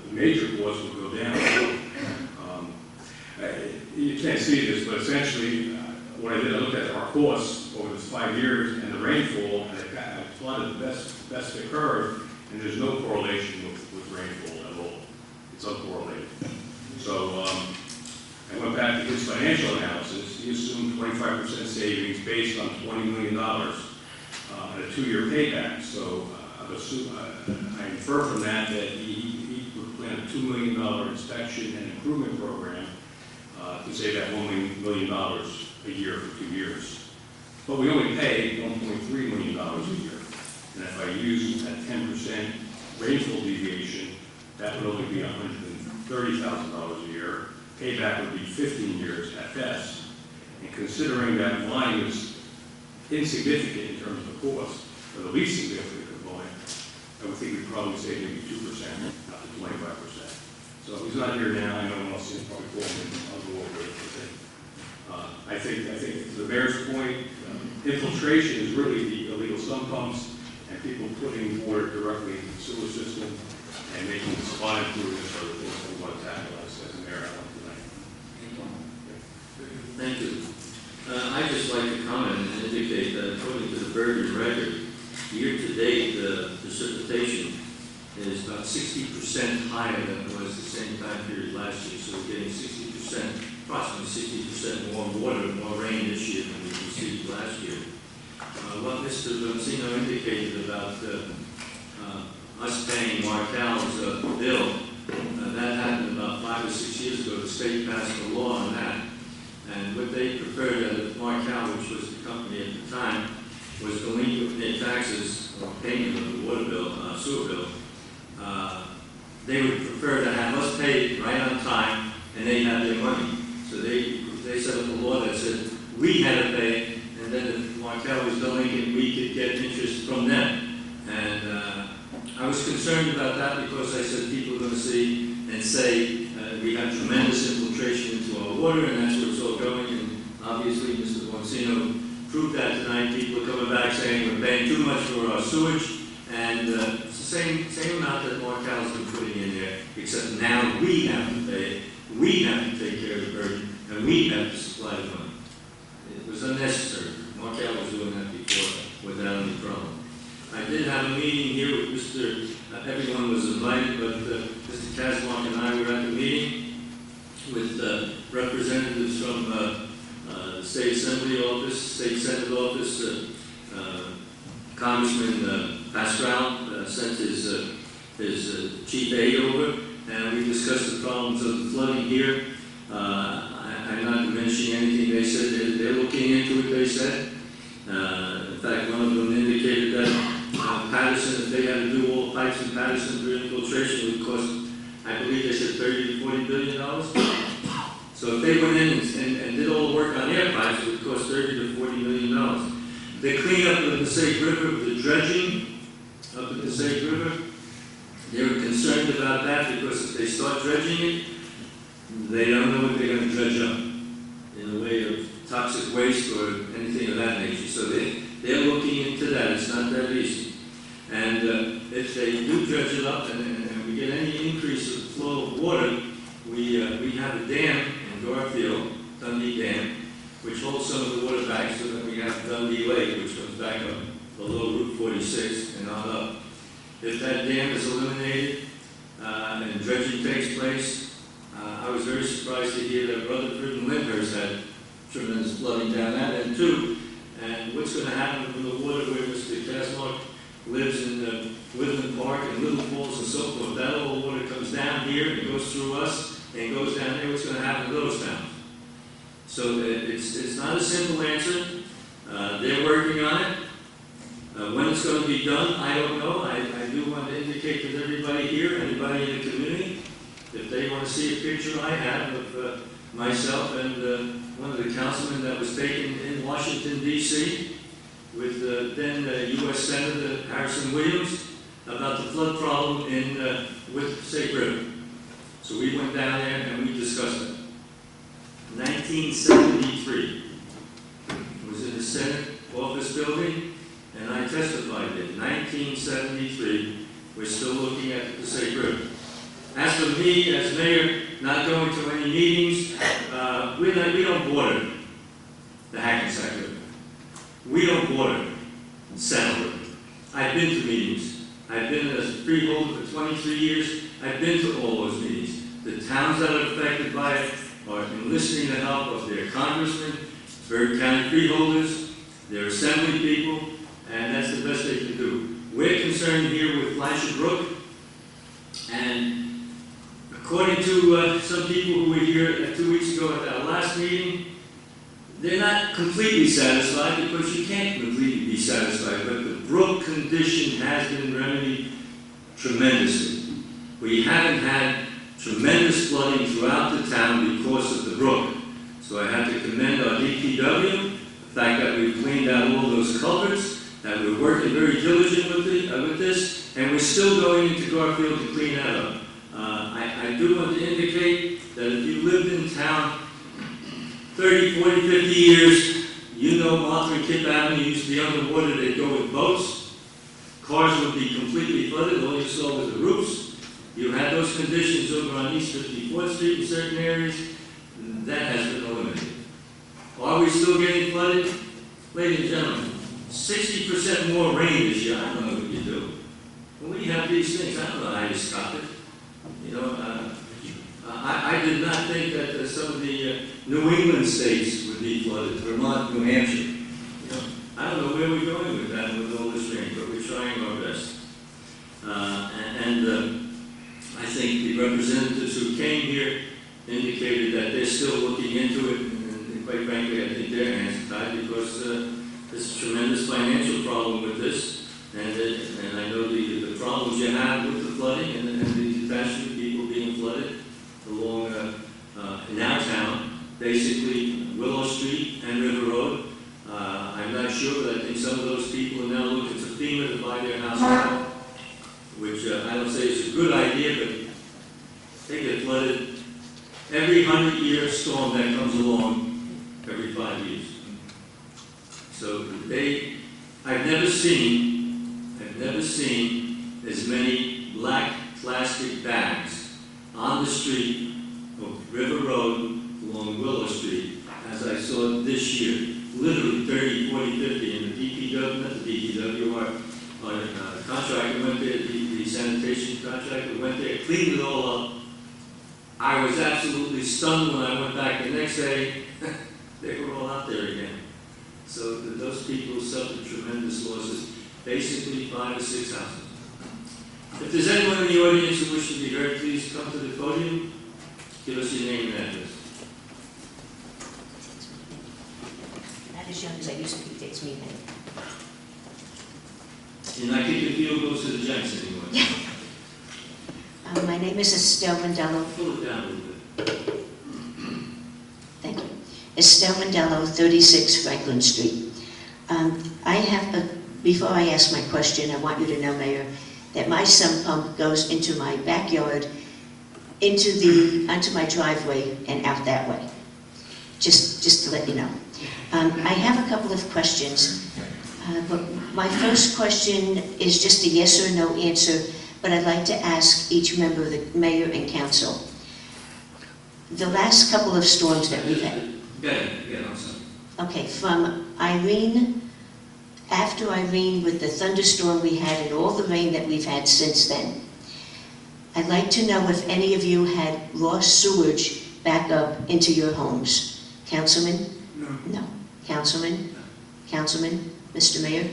the major cost would go down. You can't see this, but essentially, what I did, I looked at our costs over this 5 years and the rainfall, and I plotted the best fit curve, and there's no correlation with rainfall at all. It's uncorrelated. So I went back to his financial analysis. He assumed 25% savings based on $20 million at a 2-year payback. So I infer from that he would plan a $2 million inspection and improvement program to save that $1 million a year for 2 years. But we only pay $1.3 million a year. And if I use that 10% rainfall deviation, that would only be $130,000 a year. Payback would be 15 years at best. And considering that volume is insignificant in terms of the cost, or the least significant component, I would think we'd probably save maybe 2%, not to 25%. So he's not here now. I know one else is probably calling. I'll go over it. I think to the mayor's point, infiltration is really the illegal sump pumps and people putting water directly into the sewer system and making the supply improvements are the things that we want to tackle as the mayor tonight.
Thank you. I'd just like to comment and indicate that according to the Bergen record, year-to-date, the precipitation is about 60% higher than it was the same time period last year. So we're getting 60%, approximately 60% more water, more rain this year than we received last year. What Mr. Lomzino indicated about us paying Markel's bill, that happened about 5 or 6 years ago. The state passed a law on that. And what they preferred, Markel, which was the company at the time, was delinquent in their taxes or payment of the water bill, sewer bill. They would prefer to have us pay it right on time, and they have their money. So they set up a law that said we had to pay, and then if Markel was delinquent, we could get interest from them. And I was concerned about that because I said people are going to see and say we have tremendous infiltration into our water, and that's where it's all going. And obviously, Mr. Boncino proved that tonight. People are coming back saying we're paying too much for our sewage, and it's the same amount that Markel's been putting in there, except now we have to pay it, we have to take care of the burden, and we have to supply the money. It was unnecessary. Markel was doing that before without any problem. I did have a meeting here with Mr. Everyone was invited, but Mr. Casmark and I were at the meeting with representatives from the State Assembly office, State Senate office. Congressman Pascal sent his chief aide over, and we discussed the problems of the flooding here. I'm not mentioning anything they said. They're looking into it, they said. In fact, one of them indicated that Patterson, if they had to do all the pipes in Patterson for infiltration, would cost, I believe they said $30 to $40 billion. So if they went in and did all the work on their pipes, it would cost $30 to $40 million. The cleanup of the Passaic River, the dredging of the Passaic River, they were concerned about that because if they start dredging it, they don't know what they're going to dredge up in the way of toxic waste or anything of that nature. So they're looking into that. It's not that easy. And if they do dredge it up and we get any increase of the flow of water, we have a dam in Garfield, Dundee Dam, which holds some of the water back, so that we have Dundee Lake, which comes back up below Route 46 and on up. If that dam is eliminated and dredging takes place, I was very surprised to hear that Rutherford and Lyndhurst had tremendous flooding down that end too. And what's going to happen from the water where Mr. Casmark lives in Woodland Park and Little Falls and so forth? That all the water comes down here and goes through us and goes down there. What's going to happen to those towns? So it's not a simple answer. They're working on it. When it's going to be done, I don't know. I do want to indicate to everybody here, anybody in the community, if they want to see a picture I have of myself and one of the councilmen that was taken in Washington, D.C. with then U.S. Senator Harrison Williams about the flood problem with the Passaic River. So we went down there and we discussed it. 1973. It was in the Senate office building, and I testified there. 1973. We're still looking at the Passaic River. As for me, as mayor, not going to any meetings, we don't border the Hackensack River. We don't border Saddle River. I've been to meetings. I've been as a freeholder for 23 years. I've been to all those meetings. The towns that are affected by it are enlisting the help of their congressmen, Bergen County freeholders, their assembly people, and that's the best they can do. We're concerned here with Flasher Brook, and according to some people who were here 2 weeks ago at our last meeting, they're not completely satisfied because you can't completely be satisfied, but the brook condition has been remedied tremendously. We haven't had tremendous flooding throughout the town because of the brook. So I have to commend our DPW, the fact that we've cleaned out all those culverts, that we're working very diligently with this, and we're still going into Garfield to clean that up. I do want to indicate that if you lived in town 30, 40, 50 years, you know Martha and Kip Avenue used to be underwater. They'd go with boats. Cars would be completely flooded. All you saw was the roofs. You had those conditions over on East 54th Street in certain areas. That has been eliminated. Are we still getting flooded? Ladies and gentlemen, 60% more rain this year. I don't know what you do. when we have these things, I don't know how you stop it. You know, I did not think that some of the New England states would be flooded, Vermont, New Hampshire. You know, I don't know where we're going with that with all this rain, but we're trying our best. I think the representatives who came here indicated that they're still looking into it, and quite frankly, I think their hands are tied because there's a tremendous financial problem with this, and I know the problems you have with the flooding and the catastrophe, people being flooded along in our town, basically Willow Street and River Road. I'm not sure, but I think some of those people are now looking to FEMA to buy their house out, which I don't say is a good idea, but they get flooded every 100-year storm that comes along every 5 years. So I've never seen as many black plastic bags on the street of River Road along Willow Street as I saw this year. Literally 30, 40, 50, and the DPW, not the DPW, our contractor went there, the sanitation contractor went there, cleaned it all up. I was absolutely stunned when I went back the next day. They were all out there again. So those people suffered tremendous losses, basically 5 or 6 houses. If there's anyone in the audience who wishes to be heard, please come to the podium. Give us your name and address.
Not as young as I used to be, takes me a minute.
You're not kicking field goals to the Giants anymore.
My name is Estelle Mandello.
Pull it down a little bit.
Thank you. Estelle Mandello, 36 Franklin Street. Before I ask my question, I want you to know, Mayor, that my sump pump goes into my backyard, onto my driveway and out that way. Just to let you know. I have a couple of questions, but my first question is just a yes or no answer, but I'd like to ask each member of the mayor and council. The last couple of storms that we've had.
Yeah, I'm sorry.
Okay, from Irene, after Irene with the thunderstorm we had and all the rain that we've had since then, I'd like to know if any of you had raw sewage back up into your homes. Councilman?
No.
No. Councilman?
No.
Councilman? Mr. Mayor?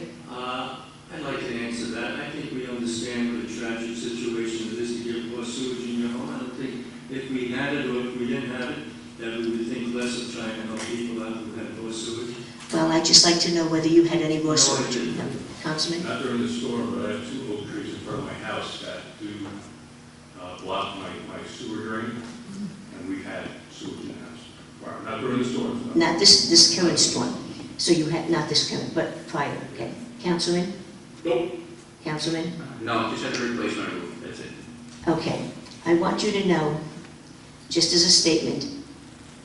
I'd like to answer that. I think we understand what a tragic situation it is to get raw sewage in your home. I don't think if we had it or if we didn't have it, that we would think less of trying to help people out who have raw sewage.
Well, I'd just like to know whether you had any raw sewage. No. Councilman?
Not during the storm, but I have 2 oak trees in front of my house that do block my sewer drain, and we've had sewage in the house. Well, not during the storm. No.
Not this current storm. So you had, not this current, but prior, okay. Councilman?
Nope.
Councilman?
No, just have to replace my roof, that's it.
Okay. I want you to know, just as a statement,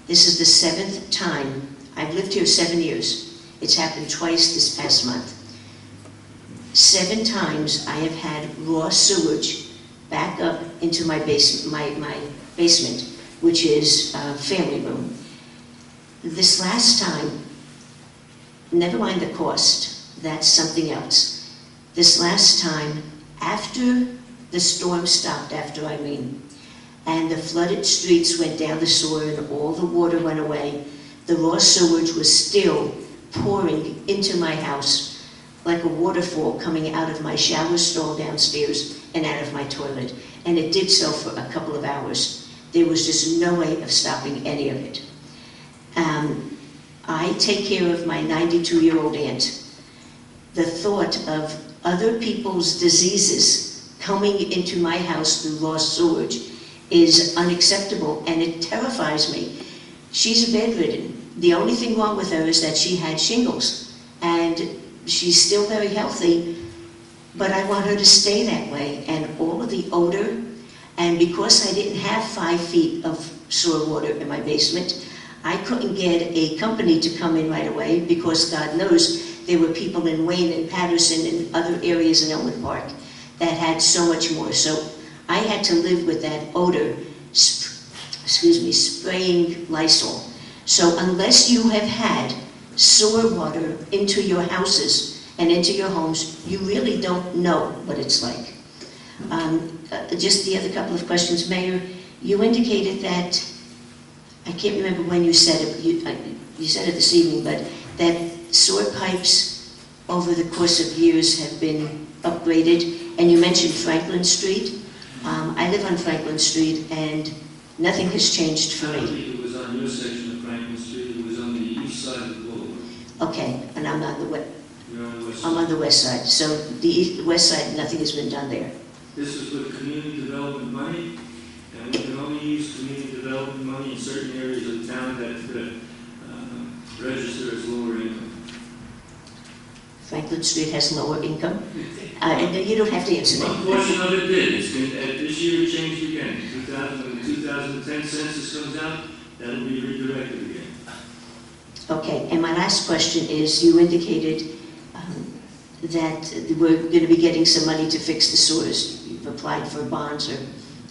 this is the 7th time. I've lived here 7 years. It's happened twice this past month. 7 times I have had raw sewage back up into my basement, my basement, which is a family room. This last time, never mind the cost, that's something else. This last time, after the storm stopped after Irene, and the flooded streets went down the sewer and all the water went away, the raw sewage was still pouring into my house like a waterfall coming out of my shower stall downstairs and out of my toilet. And it did so for a couple of hours. There was just no way of stopping any of it. I take care of my 92-year-old aunt. The thought of other people's diseases coming into my house through raw sewage is unacceptable, and it terrifies me. She's bedridden. The only thing wrong with her is that she had shingles, and she's still very healthy, but I want her to stay that way. And all of the odor, and because I didn't have 5 feet of sewer water in my basement, I couldn't get a company to come in right away because God knows there were people in Wayne and Patterson and other areas in Elmwood Park that had so much more. So I had to live with that odor, spraying Lysol. So unless you have had sewer water into your houses and into your homes, you really don't know what it's like. Just the other couple of questions, Mayor. You indicated that, I can't remember when you said it, you said it this evening, but that sewer pipes over the course of years have been upgraded, and you mentioned Franklin Street. I live on Franklin Street, and nothing has changed for
I don't
me.
think it was on your section of Franklin Street, it was on the east side of the boulevard.
Okay, and I'm on the
You're on the west
I'm
side.
on the west side, so the west side, nothing has been done there.
This is with community development money, and we can only use community development money in certain areas of town that register as lower income.
Franklin Street has lower income. And you don't have to answer
One
that.
portion of it did. It's been, this year it changed again. 2000, when the 2010 census comes out, that'll be redirected again.
Okay, and my last question is, you indicated that we're going to be getting some money to fix the sewers. You've applied for bonds or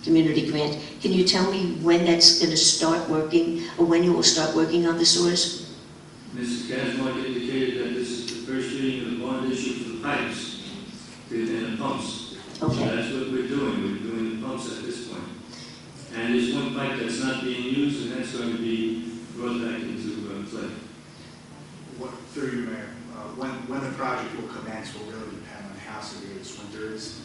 community grant. Can you tell me when that's going to start working, or when you will start working on the sewers?
Mrs. Casmark indicated that this is the first reading of the bond issue for the pipes and the pumps.
Okay.
So that's what we're doing. We're doing the pumps at this point. And there's one pipe that's not being used, and that's going to be brought back into play.
Through you, Mayor, when the project will commence will really depend on how severe this winter is.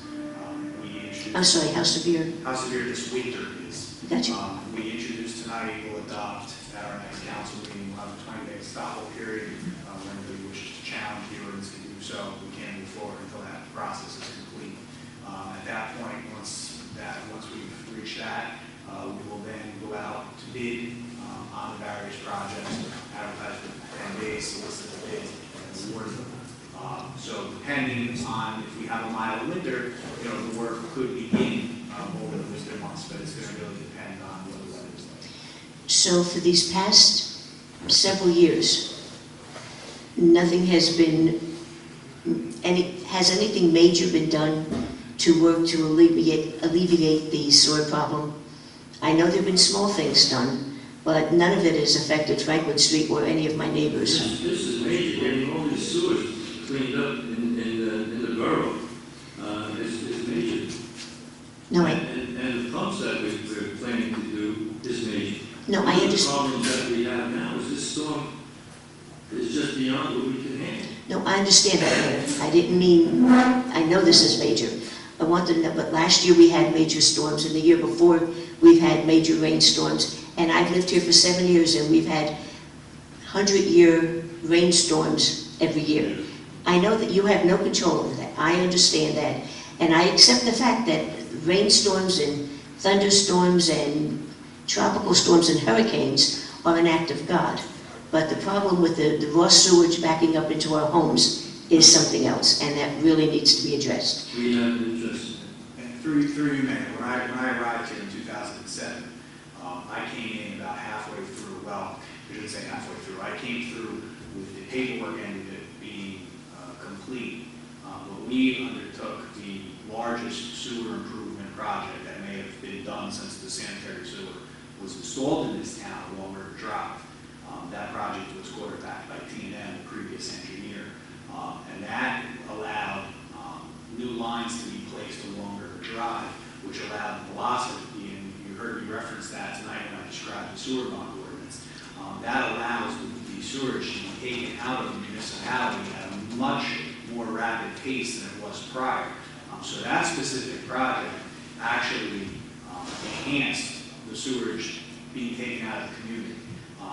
I'm sorry, how severe?
How severe this winter is.
Gotcha.
We introduced tonight, we'll adopt at our next council meeting, we'll have a 20-day stop period. When anybody wishes to challenge the ordinance to do so, we can't move forward until that process is complete. At that point, once we've reached that, we will then go out to bid on the various projects, advertise for 10 days, solicit the bids, and award them. So depending on if we have a mild winter, the work could begin over the winter months, but it's going to really depend on what the weather is like.
So for these past several years, nothing has been, has anything major been done to work to alleviate the sewer problem? I know there have been small things done, but none of it has affected Franklin Street or any of my neighbors.
This is major, getting all these sewers cleaned up in the borough. Is major.
No,
and the pumps that we're planning to do is major.
No, I
One of the
understand.
problems that we have now is this storm is just beyond what we can handle.
No, I understand that, Mayor. I didn't mean, I know this is major. I wanted to know, but last year we had major storms, and the year before we've had major rainstorms. And I've lived here for 7 years, and we've had 100-year rainstorms every year. I know that you have no control over that. I understand that. And I accept the fact that rainstorms and thunderstorms and tropical storms and hurricanes are an act of God. But the problem with the raw sewage backing up into our homes is something else, and that really needs to be addressed.
We have an interest.
And through you, Mayor, when I arrived here in 2007, I came in about halfway through, well, I shouldn't say halfway through, I came through with the paperwork end of it being complete. But we undertook the largest sewer improvement project that may have been done since the sanitary sewer was installed in this town along River Drive. That project was quarterbacked by T&M, the previous engineer, and that allowed new lines to be placed along River Drive, which allowed velocity, and you heard me reference that tonight when I described the sewer bond ordinance. That allows the sewage to be taken out of the municipality at a much more rapid pace than it was prior. So that specific project actually enhanced the sewage being taken out of the community.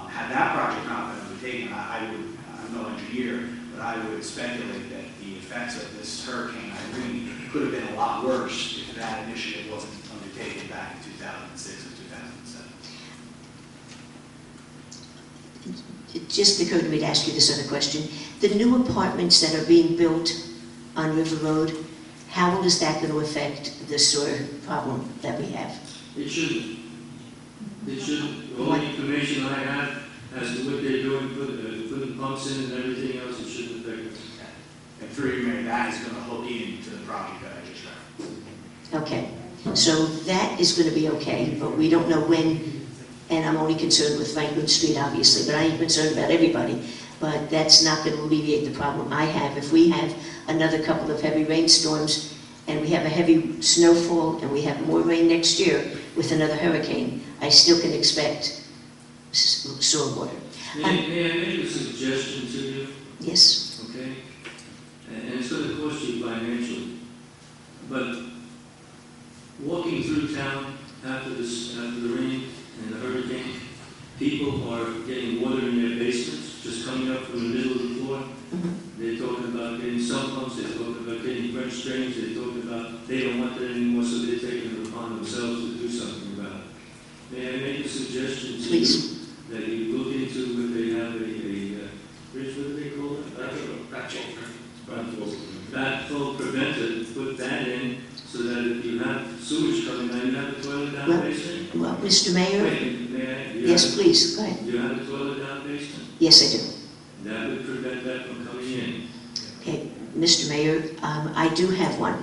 Had that project not been undertaken, I'm no engineer, but I would speculate that the effects of this Hurricane Irene could have been a lot worse if that initiative wasn't undertaken back in 2006 and 2007.
It just occurred to me to ask you this other question. The new apartments that are being built on River Road, how is that going to affect the sewer problem that we have?
It shouldn't. It shouldn't. All the information I have as to what they're doing, putting pumps in and everything else, it shouldn't affect it.
And through you, Mayor, that is going to hook into the project that I just referenced.
Okay, so that is going to be okay, but we don't know when, and I'm only concerned with Franklin Street, obviously, but I am concerned about everybody. But that's not going to alleviate the problem I have. If we have another couple of heavy rainstorms and we have a heavy snowfall, and we have more rain next year with another hurricane, I still can expect sewer water.
May I make a suggestion to you?
Yes?
Okay? And it's going to cost you financially. But walking through town after the rain and the hurricane, people are getting water in their basements, just coming up from the middle of the floor. They're talking about getting cell phones, they're talking about getting French drains, they're talking about they don't want that anymore, so they're taking it upon themselves to do something about it. May I make a suggestion to
Please.
you that you look into if they have a bridge, what do they call it? Backflow preventer, put that in so that if you have sewage coming down, you have a toilet down basement?
Well, Mr. Mayor?
Wait, may I?
Yes, please, go ahead.
Do you have a toilet down basement?
Yes, I do.
That would prevent that from coming in.
Okay, Mr. Mayor, I do have one.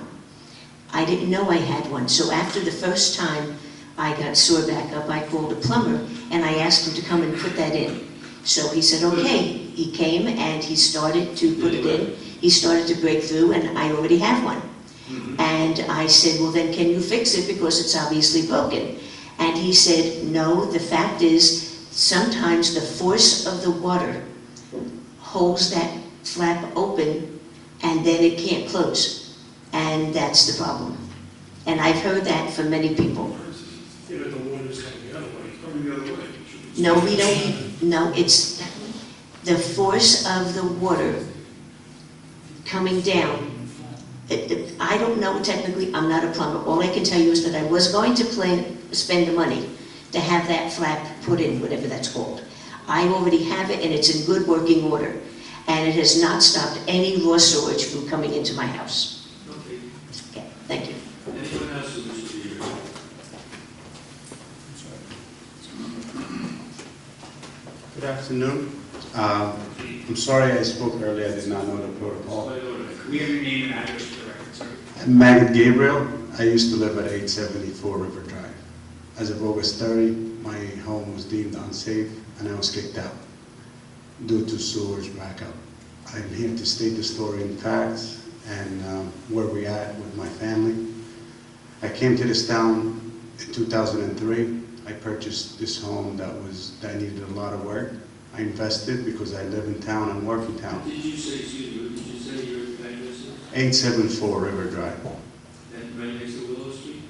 I didn't know I had one, so after the first time I got sewer backup, I called a plumber and I asked him to come and put that in. So he said, okay. He came and he started to put it in. He started to break through, and I already have one. And I said, well, then can you fix it because it's obviously broken? And he said, no, the fact is sometimes the force of the water holds that flap open and then it can't close. And that's the problem. And I've heard that from many people.
Yeah, but the water's coming the other way.
It's coming the other way.
No, we don't, no, it's the force of the water coming down. I don't know technically, I'm not a plumber. All I can tell you is that I was going to spend the money to have that flap put in, whatever that's called. I already have it and it's in good working order. And it has not stopped any raw sewage from coming into my house.
Okay.
Okay, thank you.
Anyone else who wishes to be heard?
Good afternoon. I'm sorry I spoke earlier, I did not know the protocol.
We have your name and address for the record, sir.
I'm Maggot Gabriel. I used to live at 874 River Drive. As of August 30, my home was deemed unsafe and I was kicked out due to sewage backup. I'm here to state the story in facts and where we're at with my family. I came to this town in 2003. I purchased this home that needed a lot of work. I invested because I live in town and work in town.
Did you say, excuse me, did you say your address is?
874 River Drive.
And right next to Willow Street?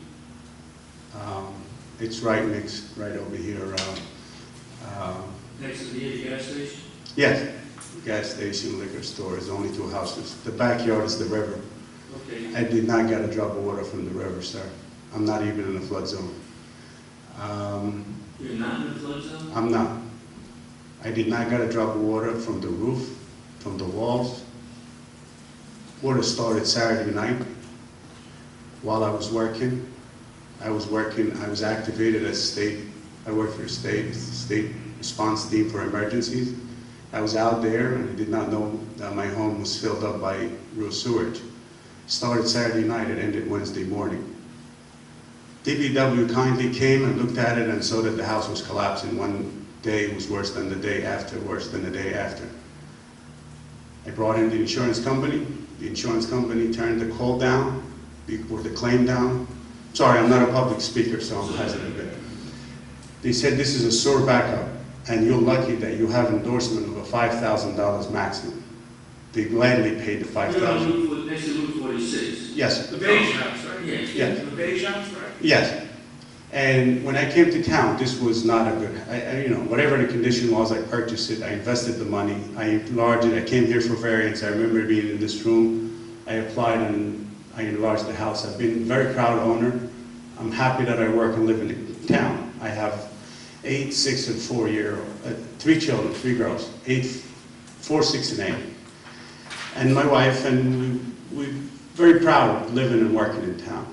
It's right over here.
Next to the gas station?
Yes, gas station, liquor store, is only 2 houses. The backyard is the river.
Okay.
I did not get a drop of water from the river, sir. I'm not even in the flood zone.
You're not in the flood zone?
I'm not. I did not get a drop of water from the roof, from the walls. Water started Saturday night while I was working. I was activated as state, I work for state response team for emergencies. I was out there and I did not know that my home was filled up by real sewage. Started Saturday night, it ended Wednesday morning. DPW kindly came and looked at it and saw that the house was collapsing. One day was worse than the day after, worse than the day after. I brought in the insurance company. The insurance company turned the call down, or the claim down. Sorry, I'm not a public speaker, so I'm hesitant a bit. They said this is a sewer backup, and you're lucky that you have endorsement of a $5,000 maximum. They gladly paid the $5,000.
Next to Route 46.
Yes.
The beige house, right?
Yes.
Yes.
The beige house, right?
Yes. And when I came to town, this was not a good, whatever the condition was, I purchased it, I invested the money, I enlarged it, I came here for variance, I remember being in this room, I applied and I enlarged the house. I've been a very proud owner. I'm happy that I work and live in town. I have 8, 6, and 4-year-old, 3 children, 3 girls, 4, 6, and 8. And my wife, and we're very proud of living and working in town.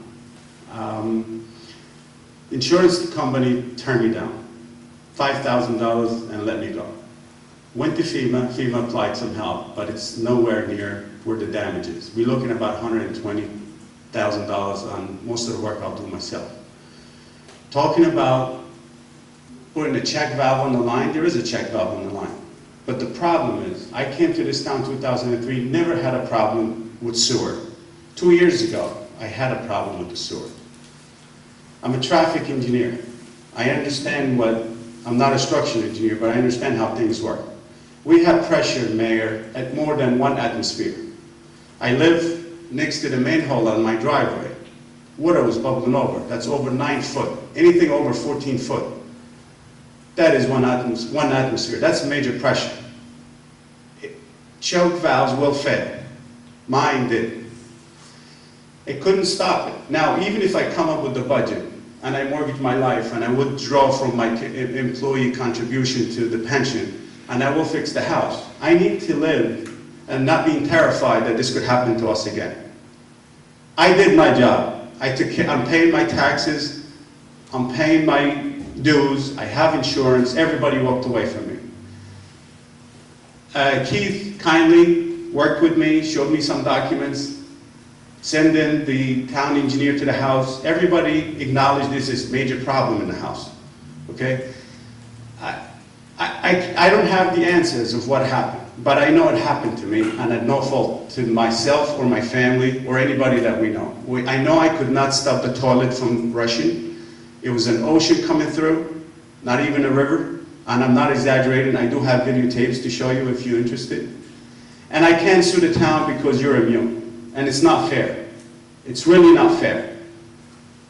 Insurance company turned me down, $5,000 and let me go. Went to FEMA, FEMA applied some help, but it's nowhere near where the damage is. We're looking at about $120,000 on most of the work I'll do myself. Talking about putting a check valve on the line, there is a check valve on the line. But the problem is, I came to this town in 2003, never had a problem with sewer. 2 years ago, I had a problem with the sewer. I'm a traffic engineer. I understand I'm not a structural engineer, but I understand how things work. We have pressure, Mayor, at more than 1 atmosphere. I live next to the manhole on my driveway. Water was bubbling over. That's over 9 foot. Anything over 14 foot. That is 1 atmosphere. That's major pressure. Choke valves will fail. Mine did. It couldn't stop it. Now, even if I come up with the budget, and I mortgage my life, and I withdraw from my employee contribution to the pension, and I will fix the house, I need to live and not being terrified that this could happen to us again. I did my job. I'm paying my taxes, I'm paying my dues, I have insurance, everybody walked away from me. Keith kindly worked with me, showed me some documents, send in the town engineer to the house. Everybody acknowledged this is a major problem in the house, okay? I don't have the answers of what happened, but I know it happened to me, and at no fault to myself or my family or anybody that we know. I know I could not stop the toilet from rushing. It was an ocean coming through, not even a river, and I'm not exaggerating. I do have videotapes to show you if you're interested. And I can't sue the town because you're immune, and it's not fair. It's really not fair.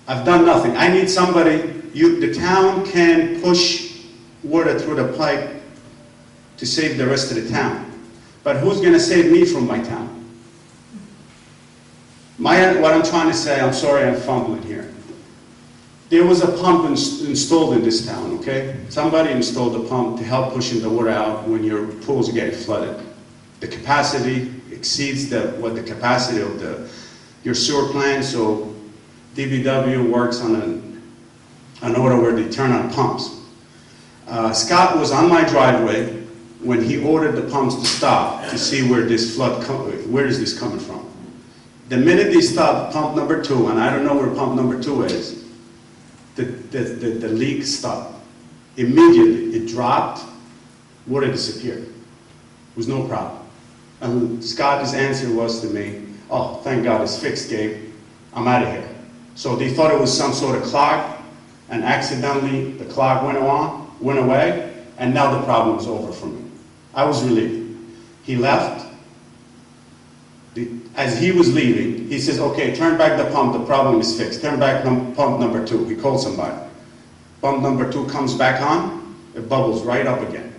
I've done nothing. I need somebody, the town can push water through the pipe to save the rest of the town. But who's going to save me from my town? What I'm trying to say, I'm sorry I'm fumbling here. There was a pump installed in this town, okay? Somebody installed a pump to help pushing the water out when your pools get flooded. The capacity exceeds what the capacity of your sewer plant, so DBW works on an order where they turn on pumps. Scott was on my driveway when he ordered the pumps to stop to see where this where is this coming from. The minute they stopped pump number 2, and I don't know where pump number 2 is, the leak stopped. Immediately, it dropped, water disappeared. It was no problem. And Scott's answer was to me, oh, thank God it's fixed, Gabe. I'm out of here. So they thought it was some sort of clog, and accidentally the clog went away, and now the problem was over for me. I was relieved. He left. As he was leaving, he says, okay, turn back the pump, the problem is fixed. Turn back pump number 2. He called somebody. Pump number 2 comes back on, it bubbles right up again.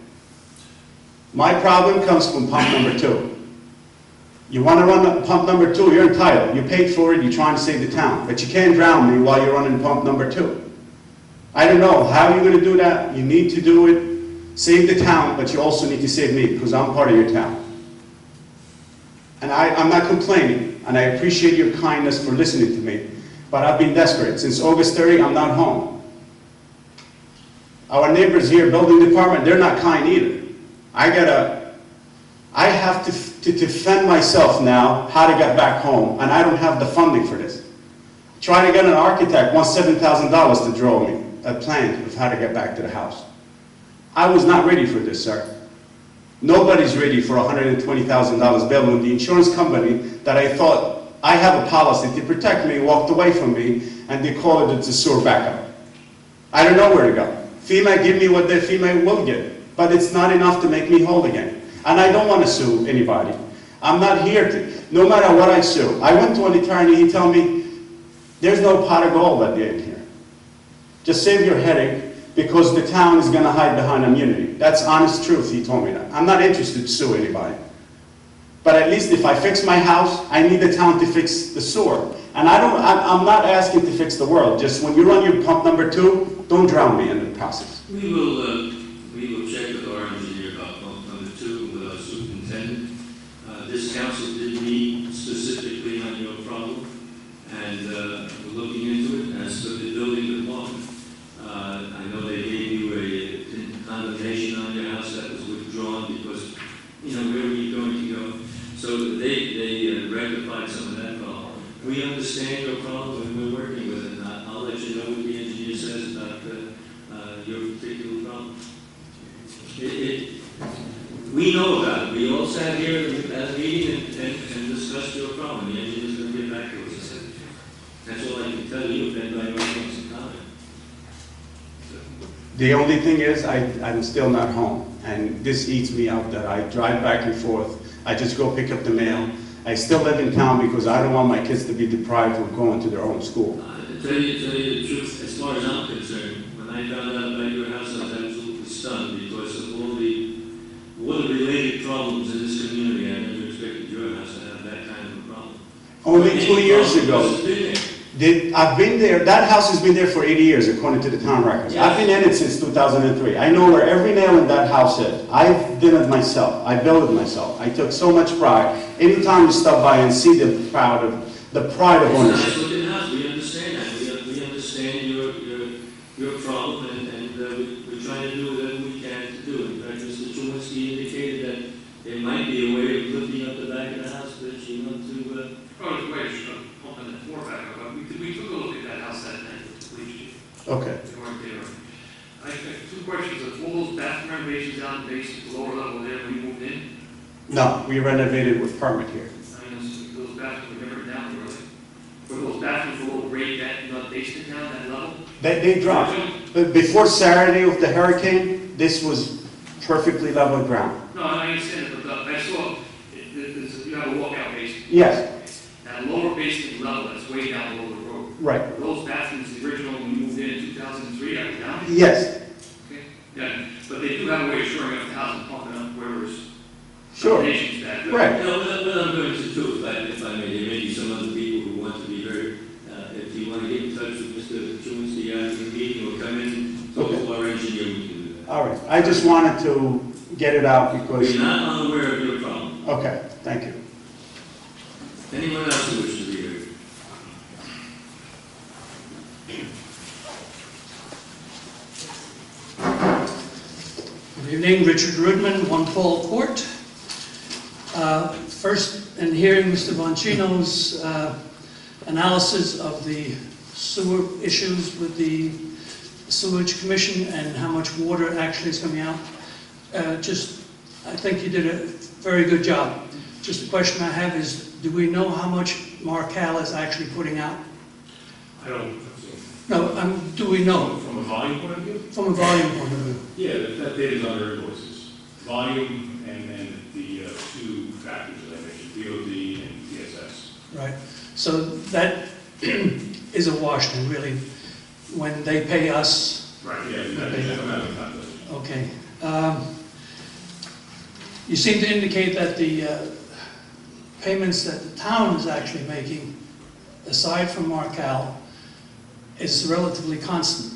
My problem comes from pump number 2. You want to run pump number 2, you're entitled. You paid for it, you're trying to save the town. But you can't drown me while you're running pump number 2. I don't know, how are you going to do that? You need to do it, save the town, but you also need to save me because I'm part of your town. And I'm not complaining, and I appreciate your kindness for listening to me, but I've been desperate. Since August 30, I'm not home. Our neighbors here, building department, they're not kind either. I have to defend myself now how to get back home, and I don't have the funding for this. Trying to get an architect wants $7,000 to draw me a plan of how to get back to the house. I was not ready for this, sir. Nobody's ready for $120,000 bill when the insurance company that I thought I have a policy to protect me walked away from me, and they call it a sewer backup. I don't know where to go. FEMA give me what the FEMA will give, but it's not enough to make me whole again. And I don't want to sue anybody. I'm not here to, no matter what I sue. I went to an attorney, he told me, there's no pot of gold at the end here. Just save your headache because the town is going to hide behind immunity. That's honest truth, he told me that. I'm not interested to sue anybody. But at least if I fix my house, I need the town to fix the sewer. And I'm not asking to fix the world. Just when you run your pump number 2, don't drown me in the process.
We will check with our engineer about pump number 2 with our superintendent. This council did meet specifically on your problem, and we're looking into it. As for the building department, I know they gave you a condemnation on your house that was withdrawn because, where were you going to go? So they rectified some of that problem. We understand your problem and we're working with it. I'll let you know what the engineer says about your particular problem. We know about it. We all sat here at a meeting and discussed your problem. The engineer's going to get back to us. That's all I can tell you, if anybody wants to comment.
The only thing is, I'm still not home, and this eats me up that I drive back and forth. I just go pick up the mail. I still live in town because I don't want my kids to be deprived of going to their own school.
To tell you the truth, as far as I'm concerned, when I found out about your house, I was absolutely stunned because of all the water-related problems in this community. I never expected your house to have that kind of a problem.
Only 2 years ago.
It's been there.
I've been there, that house has been there for 80 years, according to the town records.
Yes.
I've been in it since 2003. I know where every nail in that house is. I've done it myself. I built it myself. I took so much pride. Anytime you stop by and see the pride of
It's a
ownership.
nice looking house, we understand that, we understand your problem, and we're trying to do whatever we can to do it. In fact, Mr. Chewinski indicated that there might be a way of lifting up the back of the house, but you want to,
Oh, there's a way to open the floor back up, but we took a look at that house that night with the police chief.
Okay.
They weren't there. I have two questions, of all those bathroom renovations down in the basement, the lower level there, when you moved in,
No, we renovated with permit here.
I mean, those bathrooms were never down, really. Were those bathrooms a little grade that, not basement down, that level?
They dropped. But before Saturday of the hurricane, this was perfectly level ground.
No, I understand it, but I saw, you have a walkout basement.
Yes,
That lower basement level, that's way down below the road.
right.
Were those bathrooms, the original, when you moved in 2003, are they down?
Yes,
Okay. Yeah, but they do have a way of shoring up the house and pumping up wherever's
sure.
foundations back.
Right.
you know, what I'm going to do, if I may, there may be some other people who want to be very, if you want to get in touch with Mr. Chewinski after the meeting, or come in, talk to our engineer, we can do that.
All right. I just wanted to get it out because,
We're not unaware of your problem.
okay, thank you.
Anyone else who wishes to be heard?
Good evening, Richard Rudman, 1 Paul Court. First, in hearing Mr. Boncino's analysis of the sewer issues with the Sewage Commission and how much water actually is coming out, I think you did a very good job. Just the question I have is, do we know how much Markel is actually putting out?
I don't,
No, do we know
from a volume point of view?
from a volume point of view?
Yeah, that data is on their invoices. Volume and then the two factors that I mentioned, DOD and PSS.
Right, so that is a wash then, really, when they pay us.
Right, yeah, that's come out of the calculation.
Okay. You seem to indicate that the payments that the town is actually making, aside from Markel, is relatively constant.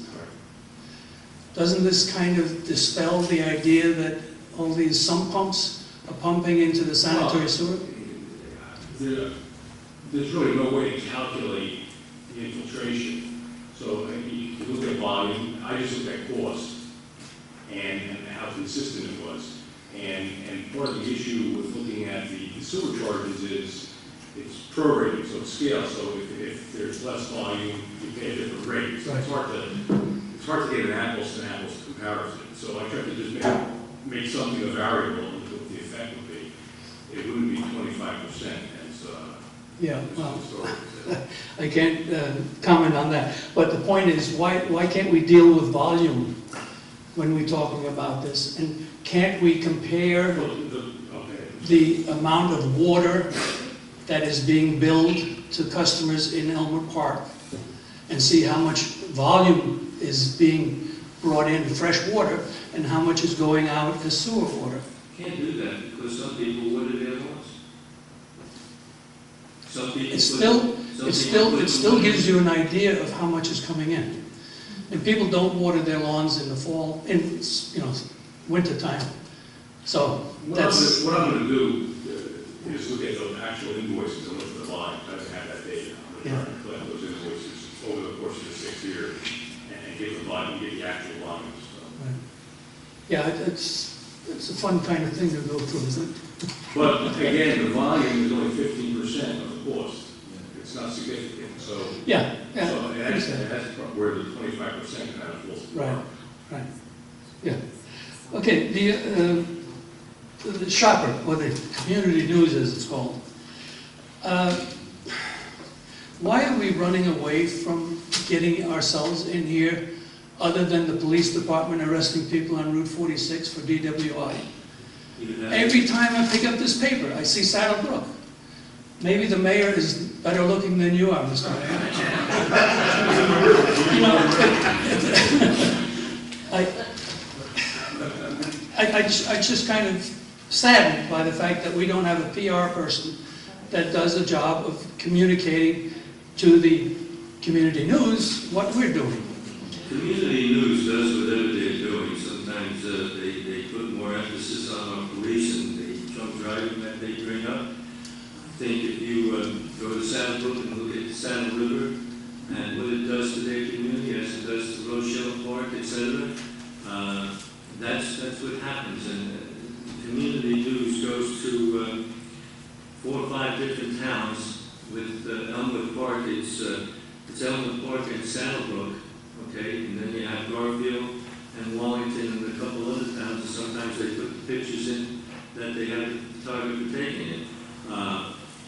Doesn't this kind of dispel the idea that all these sump pumps are pumping into the sanitary sewer?
There's really no way to calculate the infiltration. So you look at volume, I just look at cost and how consistent it was. And part of the issue with looking at the sewer charges is it's prorated, so it's scaled. So if there's less volume, you pay a different rate. So it's hard to get an apples to apples comparison. So I tried to just make something a variable and what the effect would be. It wouldn't be 25%.
Yeah, well, I can't comment on that. But the point is, why can't we deal with volume when we're talking about this? And can't we compare the amount of water that is being billed to customers in Elmer Park and see how much volume is being brought in, fresh water, and how much is going out as sewer water?
Can't do that because some people water their lawns. Some people
It still gives you an idea of how much is coming in. And people don't water their lawns in the fall, in winter time. So that's
what I'm going to do is look at those actual invoices and look at the line. I don't have that data. I'm going to try and collect those invoices over the course of the 6th year and get the volume, get the actual volumes. So.
right. Yeah, it's a fun kind of thing to go through, isn't it?
But again, the volume is only 15% of the cost. It's not significant. So
Yeah.
So that's where the 25% kind of falls apart.
Right. Yeah. Okay. The shopper, or the community news as it's called. Why are we running away from getting ourselves in here, other than the police department arresting people on Route 46 for DWI? Every time I pick up this paper, I see Saddlebrook. Maybe the mayor is better looking than you are, Mr. Mayor. You know, I just kind of saddened by the fact that we don't have a PR person that does the job of communicating to the community news what we're doing.
Community news does whatever they're doing. Sometimes they put more emphasis on our police and the drunk driving that they bring up. I think if you go to Saddlebrook and look at Saddle River and what it does to their community, as it does to Rochelle Park, etc., that's what happens. And community news goes to 4 or 5 different towns. With Elmwood Park, it's Elmwood Park and Saddlebrook, okay, and then you have Garfield and Wallington and a couple other towns, and sometimes they put the pictures in that they have the target for taking it.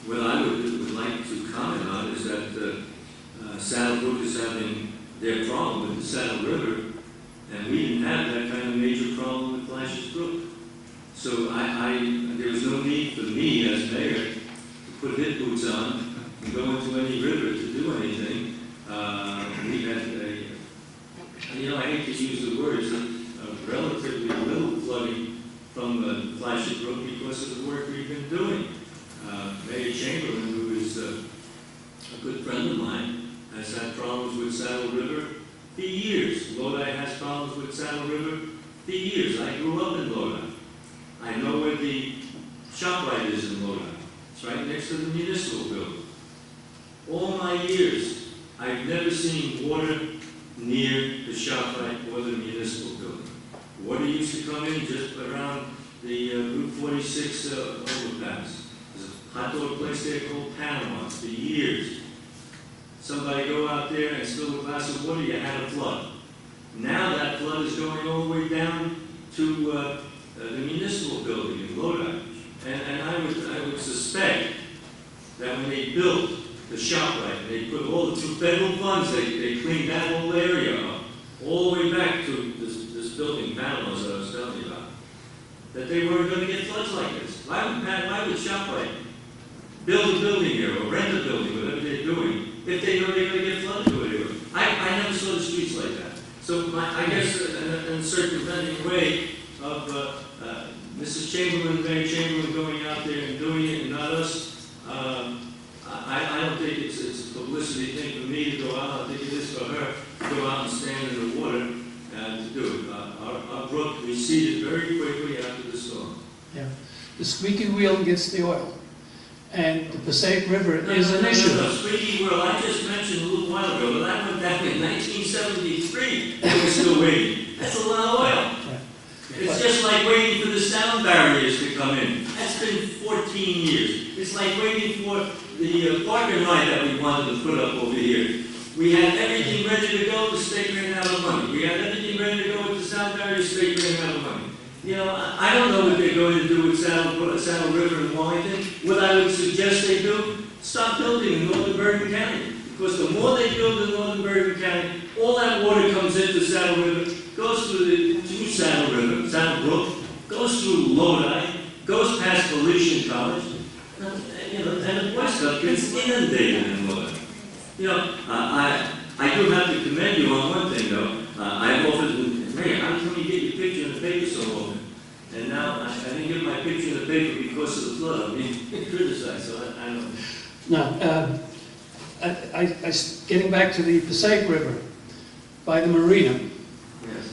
What I would like to comment on is that Saddlebrook is having their problem with the Saddle River, and we didn't have that kind of major problem with Flashes Brook. So there was no need for me as mayor to put hip boots on and go into any river to do anything. We had I hate to use the words, relatively little flooding from Flashes Brook because of the work we've been doing. Mayor Chamberlain, who is a good friend of mine, has had problems with Saddle River for years. Lodi has problems with Saddle River for years. I grew up in Lodi. I know where the ShopRite is in Lodi. It's right next to the municipal building. All my years, I've never seen water near the ShopRite or the municipal building. Water used to come in just around the Route 46 overpass. There's a hot dog place there called Panama for years. Somebody go out there and spill a glass of water, you had a flood. Now that flood is going all the way down to the municipal building in Lodi. And I would suspect that when they built the ShopRite, they put all the federal funds, they cleaned that whole area up, all the way back to this building, Panama's that I was telling you about, that they weren't going to get floods like this. Why would ShopRite build a building here or rent a building, whatever they're doing, if they know they're going to get flooded over here? I never saw the streets like that. So I guess in a circumventing way of Mrs. Chamberlain, Mayor Chamberlain going out there and doing it and not us, I don't think it's a publicity thing for me to go out. I think it is for her to go out and stand in the water and to do it. Our brook receded very quickly after the storm.
Yeah. The squeaky wheel gets the oil. And the Passaic River is an issue.
No, squeaky wheel, I just mentioned a little while ago, but I went back in 1973, and we're still waiting. That's a lot of oil.
Right.
It's just like waiting for the sound barriers to come in. That's been 14 years. It's like waiting for the parking lot that we wanted to put up over here. We had everything ready to go, the state ran out of money. We had everything ready to go with the sound barriers, the state ran out of money. You know, I don't know what they're going to do with Saddle River and Wallington. What I would suggest they do, stop building in northern Bergen County. Because the more they build in northern Bergen County, all that water comes into Saddle River, goes through Saddle River, Saddle Brook, goes through Lodi, goes past Felician College, and the West Up gets inundated in Lodi. You know, I do have to commend you on one thing, though. I've offered, Mayor, how come you get your picture in the paper so often? And now I didn't get my picture in the paper because of the flood. I mean, criticized, so I don't know.
No, getting back to the Passaic River, by the marina,
Yes.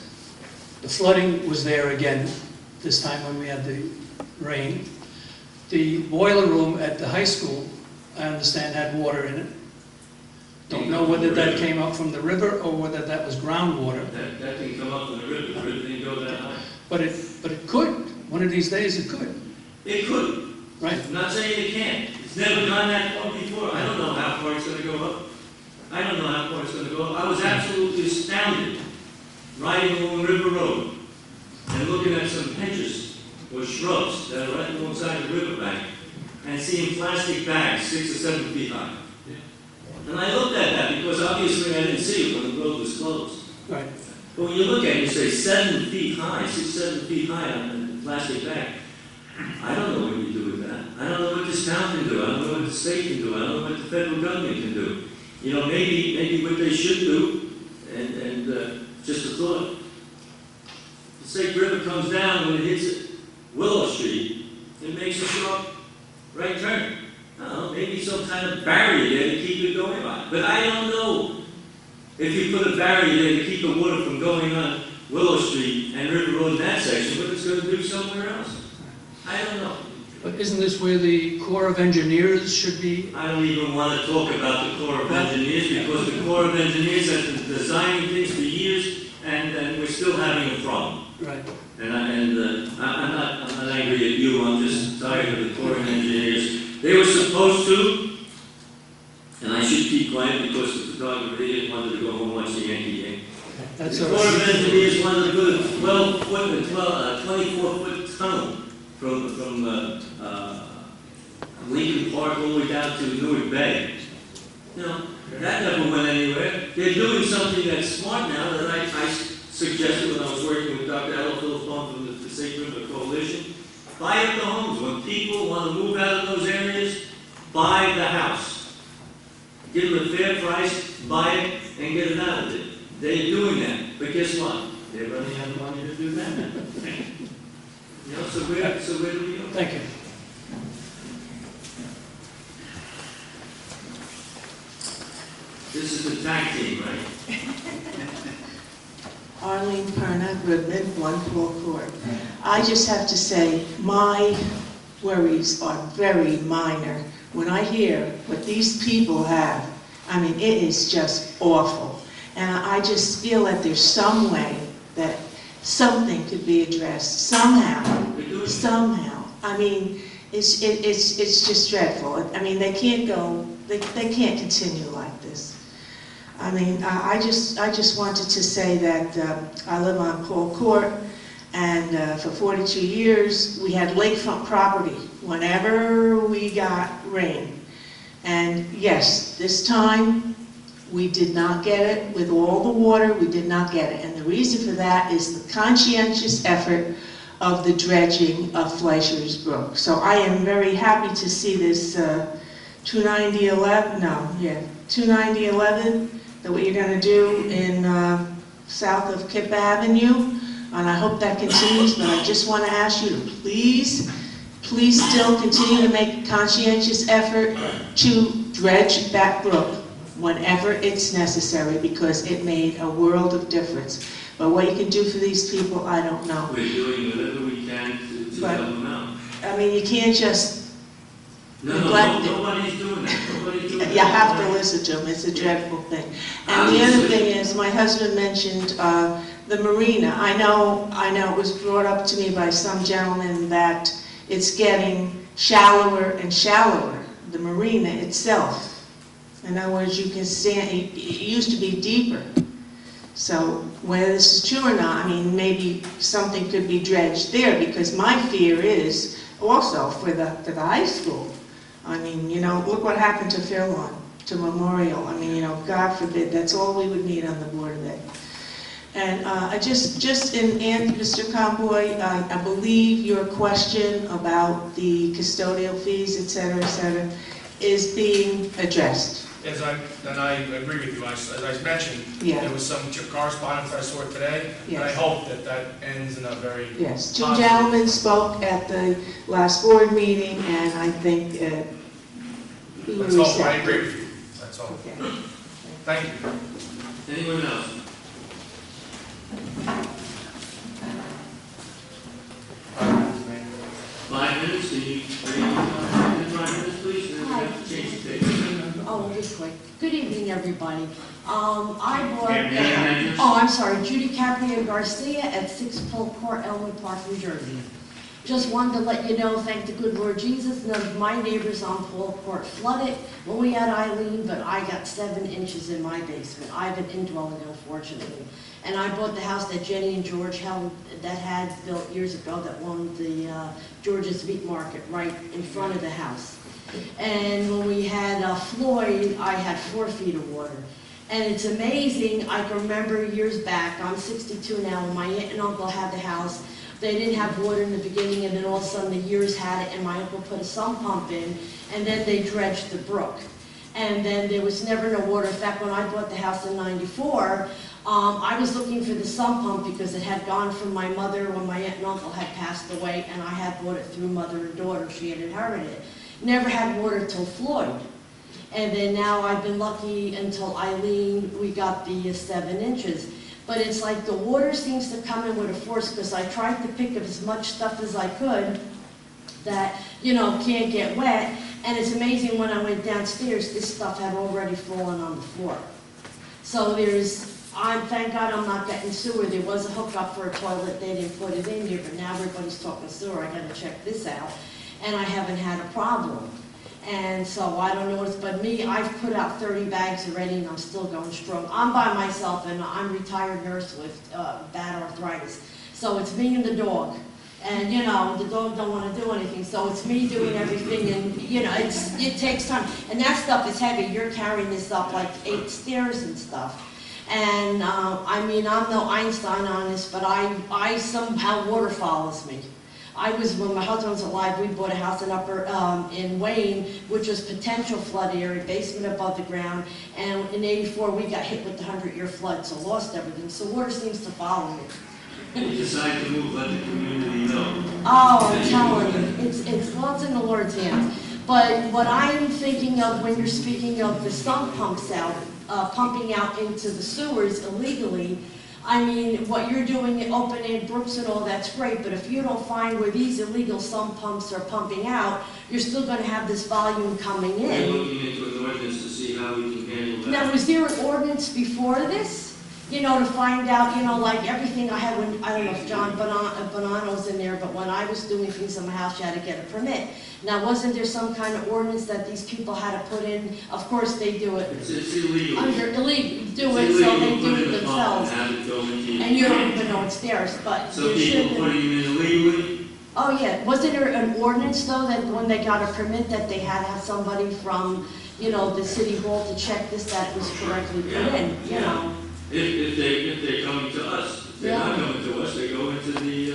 the flooding was there again, this time when we had the rain. The boiler room at the high school, I understand, had water in it. Don't know whether that came up from the river or whether that was groundwater.
That didn't come up from the river. The river didn't go that high.
But it could. One of these days it could.
It could.
Right.
I'm not saying it can't. It's never gone that far before. I don't know how far it's going to go up. I don't know how far it's going to go up. I was absolutely astounded riding along River Road and looking at some hedges or shrubs that are right alongside the riverbank and seeing plastic bags 6 or 7 feet high. And I looked at that because obviously I didn't see it when the road was closed.
Right.
But when you look at it, you say 7 feet high, 6, 7 feet high on a plastic bag. I don't know what you do with that. I don't know what this town can do. I don't know what the state can do. I don't know what the federal government can do. You know, maybe what they should do, and just a thought, the Snake River comes down when it hits Willow Street, it makes a sharp right turn. I don't know, maybe some kind of barrier there to keep it going on. But I don't know if you put a barrier there to keep the water from going on Willow Street and River Road in that section, what it's going to do somewhere else. I don't know.
But isn't this where the Corps of Engineers should be?
I don't even want to talk about the Corps of Engineers because the Corps of Engineers has been designing things for years and we're still having a problem.
Right.
And I'm not angry at you, I'm just tired of the Corps of Engineers. They were supposed to, and I should keep quiet because the photographer didn't want to go home and watch the Yankee game.
That's
The
all
Corps of
right.
Engineers wanted to put a 12-foot and 24-foot tunnel from Lincoln Park all the way down to Newark Bay. You know, that never went anywhere. They're doing something that's smart now that I suggested when I was working with Dr. Al Philippon from the Sacred River Coalition. Buy up the homes. When people want to move out of those areas, buy the house. Give them a fair price, buy it, and get it out of it. They're doing that. But guess what? They're running out of money to do that. You know, so where do we go?
Thank you.
This is the tag team, right?
Arlene Perna, Goodman, 1 Paul Court. I just have to say, my worries are very minor. When I hear what these people have, I mean, it is just awful. And I just feel that there's some way that something could be addressed, somehow. I mean, it's just dreadful. I mean, they can't go, they can't continue like this. I mean, I just wanted to say that I live on Paul Court, and for 42 years, we had lakefront property whenever we got rain. And yes, this time, we did not get it. With all the water, we did not get it. And the reason for that is the conscientious effort of the dredging of Fleischer's Brook. So I am very happy to see this 29011, that what you're going to do in south of Kip Avenue. And I hope that continues, but I just want to ask you to please still continue to make a conscientious effort to dredge that brook whenever it's necessary, because it made a world of difference. But what you can do for these people, I don't know.
We're doing whatever we can to help them out.
I mean, you can't just
neglect it. Nobody's doing that.
You have to listen to them. It's a dreadful thing. And the other thing is, my husband mentioned the marina. I know it was brought up to me by some gentleman that it's getting shallower and shallower, the marina itself. In other words, you can stand, it used to be deeper. So whether this is true or not, I mean, maybe something could be dredged there, because my fear is also for the high school. I mean, you know, look what happened to Fairlawn, to Memorial. I mean, you know, God forbid, that's all we would need on the Board of Ed. And just in Mr. Comboy, I believe your question about the custodial fees, et cetera, is being addressed.
Yes, and I agree with you. As I mentioned,
Yeah.
there was some correspondence I saw today, and I
Yes.
hope that ends in a very
Yes, 2
positive.
gentlemen spoke at the last board meeting, and I think we were
That's all. I
receptive.
agree with you. That's all.
Okay.
Thank you.
Anyone else? Five minutes, can you bring it up in 5 minutes, please? And then we have to change the date.
Oh, just quick. Good evening, everybody. I bought...
Yeah, may I have yours?
Oh, I'm sorry, Judy Caprio Garcia at 6 Polk Court, Elmwood Park, New Jersey. Just wanted to let you know, thank the good Lord Jesus, none of my neighbors on Paul Court flooded when we had Eileen, but I got 7 inches in my basement. I have an indwelling, unfortunately. And I bought the house that Jenny and George had built years ago that owned the George's Meat Market right in front of the house. And when we had Floyd, I had 4 feet of water. And it's amazing, I can remember years back, I'm 62 now, when my aunt and uncle had the house, they didn't have water in the beginning, and then all of a sudden the years had it, and my uncle put a sump pump in, and then they dredged the brook. And then there was never no water. In fact, when I bought the house in '94, I was looking for the sump pump because it had gone from my mother when my aunt and uncle had passed away, and I had bought it through mother and daughter. She had inherited it. Never had water till Floyd. And then now I've been lucky until Eileen, we got the 7 inches. But it's like the water seems to come in with a force because I tried to pick up as much stuff as I could that, you know, can't get wet. And it's amazing, when I went downstairs, this stuff had already fallen on the floor. So thank God I'm not getting sewer. There was a hookup for a toilet, they didn't put it in here, but now everybody's talking sewer. I gotta check this out. And I haven't had a problem. And so I don't know what's, but me, I've put out 30 bags already and I'm still going strong. I'm by myself and I'm a retired nurse with bad arthritis. So it's me and the dog. And you know, the dog don't want to do anything, so it's me doing everything, and you know, it takes time. And that stuff is heavy. You're carrying this up like 8 stairs and stuff. And I mean, I'm no Einstein on this, but I somehow, water follows me. When my husband was alive, we bought a house in Wayne, which was potential flood area, basement above the ground. And in '84, we got hit with the 100-year flood, so lost everything. So water seems to follow me.
You decide to move, let the community know.
Oh, I'm telling you, it's in the Lord's hands. But what I'm thinking of when you're speaking of the sump pumps out, pumping out into the sewers illegally, I mean, what you're doing, opening brooks and all, that's great, but if you don't find where these illegal sump pumps are pumping out, you're still going to have this volume coming in.
We're looking into an ordinance to see how we can handle that.
Now, was there an ordinance before this? You know, to find out, you know, like everything I had when, I don't know if John Bonanno's in there, but when I was doing things in my house, you had to get a permit. Now, wasn't there some kind of ordinance that these people had to put in? Of course they do it.
It's illegal.
Illegal, do
It's
it, so
illegal
they
to
do
put
it
in the pump
themselves.
and have it go into.
And you don't even know it's theirs, but
Some
there should
people
have
putting
been.
them in illegally.
Oh, yeah. Wasn't there an ordinance, though, that when they got a permit, that they had to have somebody from, you know, the city hall to check this, that it was correctly put in, you know?
If they're coming to us. If they're not coming to us, they go into the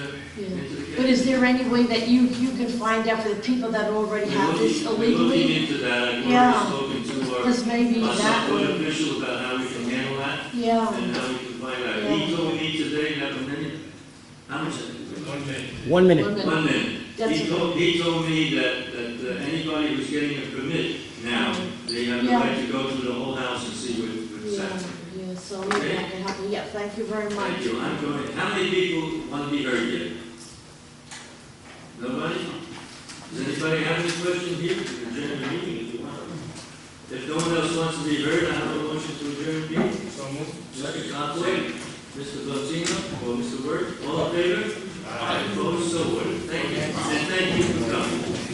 But is there any way that you can find out for the people that already have this
We're
illegally?
looking into that. I've
Yeah.
already spoken to
Because maybe
our
that
code
would,
official about how we can handle that.
yeah.
And how we can find out.
Yeah.
He told me today, not a minute. How much is it?
1 minute.
1 minute.
1 minute.
That's
He told me that anybody who's getting a permit now, they have the
Yeah.
right to go through the whole house and see what's
Yeah,
happening.
yeah, so maybe I can help you. Yeah, thank you very much.
Thank you. I'm going, how many people want to be heard yet? Nobody? Does anybody have any questions here? Adjourn the meeting if you want. If no one else wants to be heard, I have a motion to adjourn the meeting.
So moved.
Second, conflict. Mr. Bozino or Mr. Word, all in favor? Aye. Opposed, so ordered. Thank you. And thank you for coming.